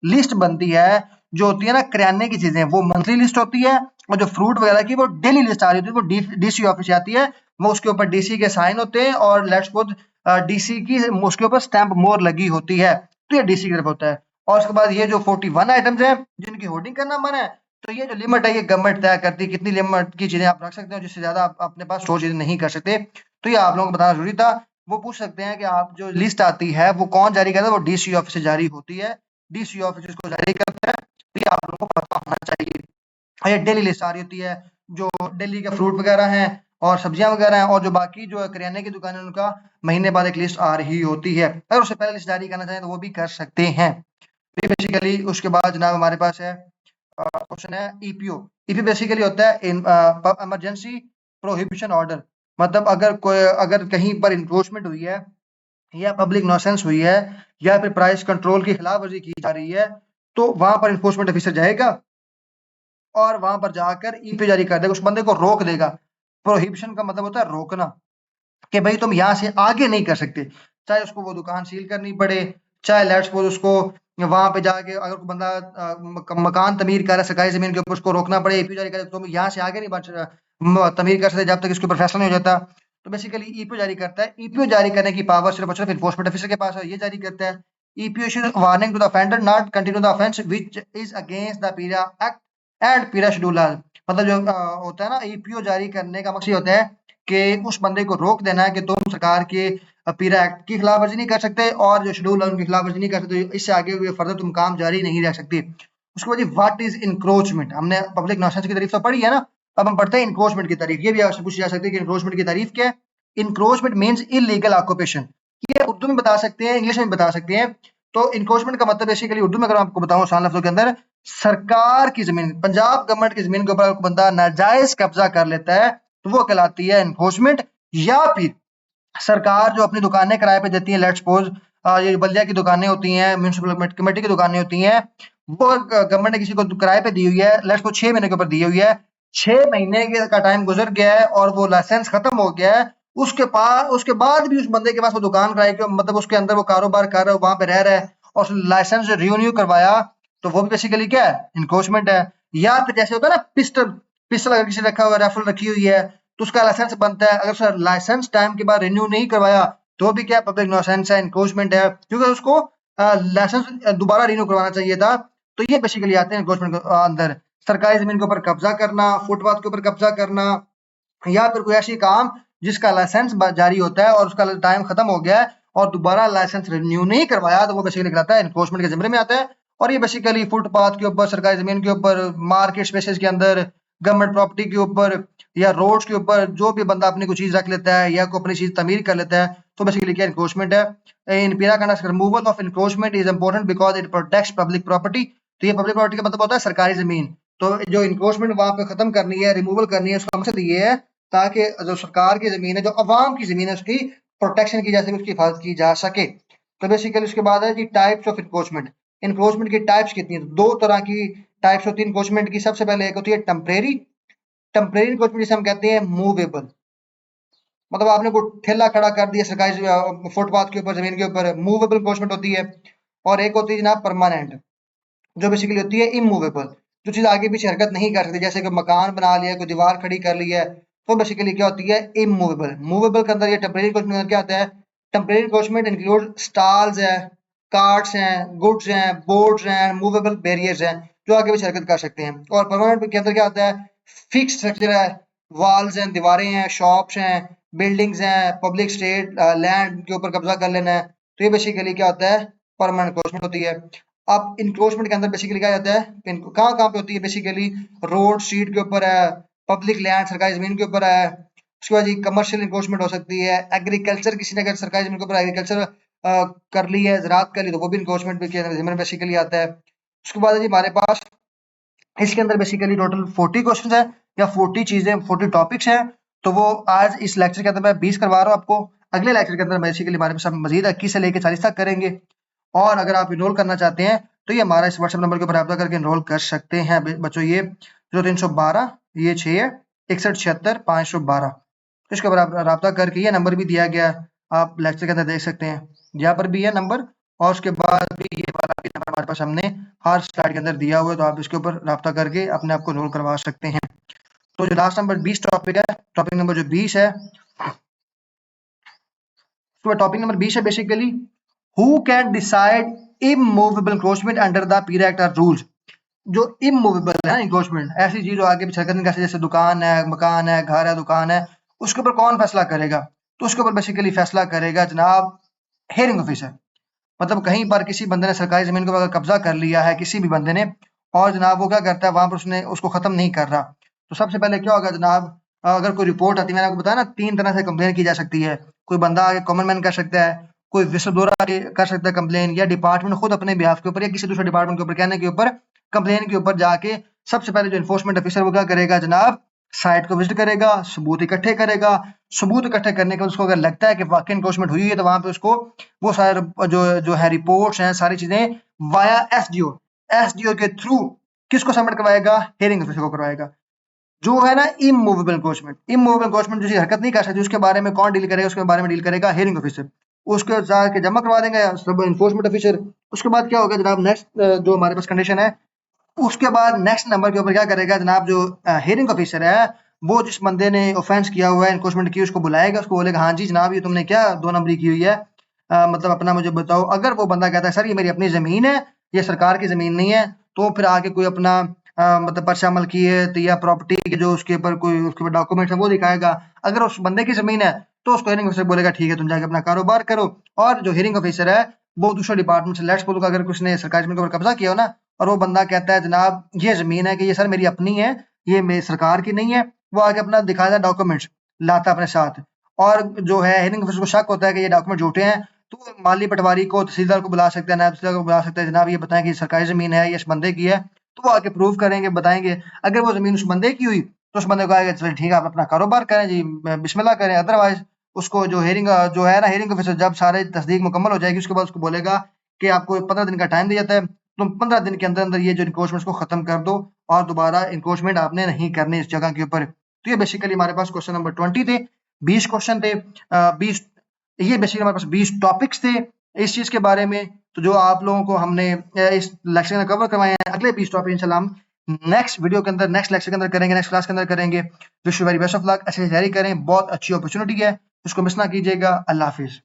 लिस्ट बनती है, जो होती है ना किराने की चीजें, वो मंथली लिस्ट होती है, और जो फ्रूट वगैरह की वो डेली लिस्ट आ रही होती है, वो डीसी ऑफिस से आती है, वो उसके ऊपर डीसी के साइन होते हैं और लेट्स सपोज डीसी की उसके ऊपर स्टैंप मोर लगी होती है, तो ये डीसी की तरफ होता है। और उसके बाद ये जो 41 आइटम्स हैं जिनकी होर्डिंग करना मना है, तो ये जो लिमिट है ये गवर्नमेंट तय करती है, कितनी लिमिट की चीजें आप रख सकते हो, जिससे ज्यादा आप अपने पास स्टोर चीजें नहीं कर सकते। तो ये आप लोगों को बताना जरूरी था। वो पूछ सकते हैं कि आप जो लिस्ट आती है वो कौन जारी करता है, वो डीसी ऑफिस से जारी होती है, डीसी ऑफिस इसको जारी करता है, तो ये आप लोगों को पता होना चाहिए। और ये डेली लिस्ट आ रही होती है, जो डेली के फ्रूट वगैरह हैं और सब्जियां वगैरह हैं, और जो बाकी जो किराने की दुकान है उनका महीने बाद एक लिस्ट आ रही होती है। अगर उससे पहले लिस्ट जारी करना चाहें तो वो भी कर सकते हैं। तो ये बेसिकली उसके बाद जनाब हमारे पास है क्वेश्चन है ईपीओ। ईपीओ बेसिकली होता है इमरजेंसी प्रोहिबिशन ऑर्डर, मतलब अगर कहीं पर इन्क्रोचमेंट हुई है या पब्लिक नॉसेंस हुई है या फिर प्राइस कंट्रोल की खिलाफवर्जी की जा रही है, तो वहां पर इन्फोर्समेंट ऑफिसर जाएगा और वहां पर जाकर ईपीओ जारी कर देगा, उस बंदे को रोक देगा। प्रोहिबिशन का मतलब होता है रोकना, कि भाई तुम यहाँ से आगे नहीं कर सकते, चाहे उसको वो दुकान सील करनी पड़े, चाहे लेट्स सपोज उसको वहां पे जाके अगर कोई बंदा मकान तमीर कर रहा है सरकारी जमीन के ऊपर, उसको रोकना पड़े, ईपीओ जारी करे, तुम यहाँ से आगे नहीं तमीर कर सकते जब तक इसके ऊपर फैसला नहीं हो जाता। तो बेसिकली ईपीओ जारी करता है। ईपीओ जारी करने की पावर सिर्फ और सिर्फ इन्फोर्समेंट ऑफिसर के पास है, ये जारी करता है। EPO issues warning to the offender not continue the offence which is against the PIRA act and PIRA schedule. मतलब जो होता है ना, ईपीओ जारी करने का मकसद होता है कि उस बंदे को रोक देना है कि तुम सरकार के पीरा एक्ट की खिलाफवर्जी नहीं कर सकते और जो शेड्यूल है उनकी खिलाफवर्जी नहीं कर सकते, इससे आगे फर्दर तुम काम जारी नहीं रख सकते। उसके बाद व्हाट इज इंक्रोचमेंट, हमने पब्लिक नॉसेंस की तारीफ तो पढ़ी है ना, अब हम पढ़ते हैं इंक्रोचमेंट की तारीफ। ये भी आपसे पूछी जा सकती है कि इंक्रोचमेंट की तारीफ क्या है। इंक्रोचमेंट मीन्स इलीगल ऑक्यूपेशन, ये उर्दू में बता सकते हैं, इंग्लिश में बता सकते हैं। तो इंक्रोचमेंट का मतलब बेसिकली उर्दू में अगर आपको बताऊं आसान लफ्जों के अंदर, सरकार की जमीन, पंजाब गवर्नमेंट की जमीन के ऊपर बंदा नाजायज कब्जा कर लेता है तो वो कहलाती है इन्फोर्समेंट। या फिर सरकार जो अपनी दुकानें किराए पे देती है, लेट्स सपोज ये बल्दिया की दुकानें होती हैं, म्यूनसिपल कमेटी की दुकानें होती हैं, वो गवर्नमेंट ने किसी को किराए पे दी हुई है, लेट्स सपोज 6 महीने के ऊपर दी हुई है, 6 महीने का टाइम गुजर गया है और वो लाइसेंस खत्म हो गया है, उसके बाद भी उस बंदे के पास वो दुकान किराए के मतलब उसके अंदर वो कारोबार कर रहा है, वहां पे रह रहा है और लाइसेंस रिन्यू करवाया, तो वो भी बेसिकली क्या है, इनक्रोचमेंट है। या फिर जैसे होता है ना पिस्टल, पिस्टल अगर किसी ने रखा हुआ, राइफल रखी हुई है, तो उसका लाइसेंस बनता है, अगर सर लाइसेंस टाइम के बाद रिन्यू नहीं करवाया तो भी क्या पब्लिक न्यूसेंस है, इंक्रोचमेंट है, क्योंकि उसको लाइसेंस दोबारा रिन्यू करवाना चाहिए था। तो ये बेसिकली आते हैं इंक्रोचमेंट के अंदर। सरकारी जमीन के ऊपर कब्जा करना, फुटपाथ के ऊपर कब्जा करना, या फिर कोई ऐसी काम जिसका लाइसेंस जारी होता है और उसका टाइम खत्म हो गया है और दोबारा लाइसेंस रिन्यू नहीं करवाया, तो वो बेसिकली कहलाता है इन्क्रोचमेंट के जिम्मे में आता है। और ये बेसिकली फुटपाथ के ऊपर, सरकारी जमीन के ऊपर, मार्केट स्पेसेस के अंदर, गवर्नमेंट प्रॉपर्टी के ऊपर या रोड्स के ऊपर जो भी बंदा अपनी कोई चीज रख लेता है या कोई अपनी चीज तमीर कर लेता है, तो बेसिकली क्या इन्क्रोचमेंट है। In PERA conduct removal of encroachment is important because it protects public property. तो ये पब्लिक प्रॉपर्टी का मतलब होता है सरकारी जमीन। तो जो इन्क्रोचमेंट वहां पे खत्म करनी है, रिमूवल करनी है, उसका मकसद ये है ताकि जो सरकार की जमीन है, जो अवाम की जमीन है, उसकी प्रोटेक्शन की जा सके, उसकी हिफाजत की जा सके। तो बेसिकली उसके बाद है जी टाइप्स ऑफ इन्क्रोचमेंट। इन्क्रोचमेंट की टाइप्स कितनी है, दो तरह की टाइप्स होती है इन्क्रोचमेंट की। सबसे पहले एक होती है टेम्परेरी। टेम्परेरी इन्क्रोचमेंट जिसे हम कहते हैं मूवेबल, मतलब आपने कोई ठेला खड़ा कर दिया सरकारी फुटपाथ के ऊपर, जमीन के ऊपर, मूवेबल इन्क्रोचमेंट होती है। और एक होती है जनाब परमानेंट, जो बेसिकली होती है इमूवेबल, जो चीज आगे पीछे हरकत नहीं कर सकती, जैसे कोई मकान बना लिया, कोई दीवार खड़ी कर ली है, तो बेसिकली क्या होती है, इमूवेबल। मूवेबल के अंदर ये टेम्परेरी इन्क्रोचमेंट क्या आता है, टेम्परेरी इन्क्रोचमेंट इंक्लूड स्टॉल्स है, कार्ट्स हैं, गुड्स हैं, बोर्ड्स हैं, मूवेबल बैरियर्स हैं, जो आगे पीछे हरकत कर सकते हैं। और परमानेंट के अंदर क्या आता है, फिक्स स्ट्रक्चर है, वॉल्स हैं, दीवारें हैं, शॉप्स हैं, बिल्डिंग्स हैं, पब्लिक स्टेट लैंड के ऊपर कब्जा कर लेना है, तो ये बेसिकली क्या होता है, परमानेंट इन्क्रोचमेंट होती है। अब इंक्रोचमेंट के अंदर बेसिकली क्या जाता है, कहाँ कहाँ पे होती है, बेसिकली रोड स्ट्रीट के ऊपर है, पब्लिक लैंड सरकारी जमीन के ऊपर है। उसके बाद जी कमर्शियल इंक्रोचमेंट हो सकती है, एग्रीकल्चर किसी ने अगर सरकारी जमीन के ऊपर एग्रीकल्चर कर ली है, ज़राअत कर ली, तो वो भी इंक्रोचमेंट के अंदर बेसिकली आता है। उसके बाद है जी हमारे पास इसके अंदर बेसिकली टोटल 40 क्वेश्चन है या 40 चीजें 40 टॉपिक्स हैं। तो वो आज इस लेक्चर के अंदर मैं 20 करवा रहा हूँ आपको। अगले लेक्चर के अंदर बेसिकली हमारे पास हम मजीद 21 से लेकर 40 तक करेंगे। और अगर आप इनरोल करना चाहते हैं तो ये हमारा इस व्हाट्सएप नंबर के ऊपर रब्ता करके इनरोल कर सकते हैं बच्चों। ये 0312 ये 6 है 6176 512। इसके ऊपर आप रब्ता करके, ये नंबर भी दिया गया है, आप लेक्चर के अंदर देख सकते हैं, यहाँ पर भी है नंबर। और उसके बाद भी ये वाला भी नंबर हमारे पास हमने हर स्लाइड के अंदर दिया हुआ है, तो आप इसके ऊपर रब्ता करके अपने आप को इनरोल करवा सकते हैं। तो जो लास्ट नंबर 20 टॉपिक है, टॉपिक नंबर जो 20 है, तो टॉपिक नंबर 20 है basically who can decide immovable encroachment under the PIRA act और रूल्स। जो इमूवेबल है इंक्रोचमेंट, ऐसी चीज जो आगे पीछे करने, जैसे दुकान है, मकान है, घर है, दुकान है, उसके ऊपर कौन फैसला करेगा? तो उसके ऊपर बेसिकली फैसला करेगा जनाब हेयरिंग ऑफिसर। मतलब कहीं पर किसी बंदे ने सरकारी जमीन को अगर कब्जा कर लिया है किसी भी बंदे ने, और जनाब वो क्या करता है वहां पर उसने उसको खत्म नहीं कर रहा, तो सबसे पहले क्या होगा जनाब, अगर कोई रिपोर्ट आती है, मैंने आपको बताया ना 3 तरह से कंप्लेन की जा सकती है। कोई बंदा आगे कॉमन मैन कर सकता है, कोई विश्व ब्लोअर आगे कर सकता है कंप्लेन, या डिपार्टमेंट खुद अपने बिहाफ के ऊपर या किसी दूसरे डिपार्टमेंट के ऊपर कहने के ऊपर कंप्लेन के ऊपर जाके सबसे पहले जो इन्फोर्समेंट ऑफिसर वो क्या करेगा जनाब, साइट को विजिट करेगा, सबूत इकट्ठे करेगा। सबूत इकट्ठे करने के बाद उसको अगर लगता है कि वाकई इन्फोर्समेंट हुई है, तो वहां पे उसको वो सारे जो जो है रिपोर्ट्स हैं, सारी चीजें वाया एसडीओ के थ्रू किसको सबमिट करवाएगा, हेयरिंग ऑफिसर को करवाएगा। जो है ना इमूवेबल एनक्रोचमेंट जिसकी हरकत नहीं कर सकती, उसके बारे में कौन डील करेगा, उसके बारे में डील करेगा हेयरिंग ऑफिसर। उसके जाके जमा करवा देंगे सब इन्फोर्समेंट ऑफिसर। उसके बाद क्या होगा जनाब, नेक्स्ट जो हमारे पास कंडीशन है, उसके बाद नेक्स्ट नंबर के ऊपर क्या करेगा जनाब, जो हेयरिंग ऑफिसर है वो जिस बंदे ने ऑफेंस किया हुआ है, इनक्रोचमेंट की, उसको बुलाएगा, उसको बोलेगा हाँ जी जनाब ये तुमने क्या 2 नंबरी की हुई है, मतलब अपना मुझे बताओ। अगर वो बंदा कहता है सर ये मेरी अपनी जमीन है, ये सरकार की जमीन नहीं है, तो फिर आके कोई अपना मतलब पर्चा अमल की है तो या प्रॉपर्टी के जो उसके ऊपर कोई उसके ऊपर डॉक्यूमेंट्स है वो दिखाएगा। अगर उस बंदे की जमीन है तो उसको हेयरिंग ऑफिसर बोलेगा ठीक है तुम जाके अपना कारोबार करो। और जो हेयरिंग ऑफिसर है वो दूसरे डिपार्टमेंट से, लेट्स सपोज अगर किसी ने सरकारी जमीन के ऊपर कब्जा किया हो ना, और वो बंदा कहता है जनाब ये जमीन है कि ये सर मेरी अपनी है, ये मेरी सरकार की नहीं है, वो आगे अपना दिखाता है डॉक्यूमेंट्स लाता अपने साथ। और जो है हेयरिंग ऑफिसर को शक होता है कि ये डॉक्यूमेंट झूठे हैं, तो वो माली पटवारी को, तहसीलदार को बुला सकते हैं, नायब तहसीलदार को बुला सकते हैं, जनाब ये बताएं कि सरकारी जमीन है, ये इस बंदे की है। तो वो आके प्रूव करेंगे, बताएंगे। अगर वो जमीन उस बंदे की हुई तो उस बंदे को आएगा चलिए ठीक है आप अपना कारोबार करें जी, बिस्मिल्लाह करें। अदरवाइज उसको जो हेयरिंग जो है ना, हेयरिंग ऑफिसर जब सारे तस्दीक मुकम्मल हो जाएगी उसके बाद उसको बोलेगा कि आपको 15 दिन का टाइम दिया जाता है, तुम 15 दिन के अंदर अंदर ये जो इंक्रोचमेंट को खत्म कर दो और दोबारा इंक्रोचमेंट आपने नहीं करनी इस जगह के ऊपर। तो ये बेसिकली हमारे पास क्वेश्चन नंबर 20 थे, 20 क्वेश्चन थे, 20, ये बेसिकली हमारे पास 20 टॉपिक्स थे इस चीज के बारे में। तो जो आप लोगों को हमने इस लेक्चर में कवर करवाए हैं, अगले 20 टॉपिक इंशाल्लाह हम नेक्स्ट वीडियो के अंदर, नेक्स्ट लेक्चर के अंदर करेंगे, नेक्स्ट क्लास के अंदर करेंगे। Wish you very best of luck, अच्छे से तैयारी करें, बहुत अच्छी अपॉर्चुनिटी है, इसको मिस ना कीजिएगा। अल्लाह हाफिज।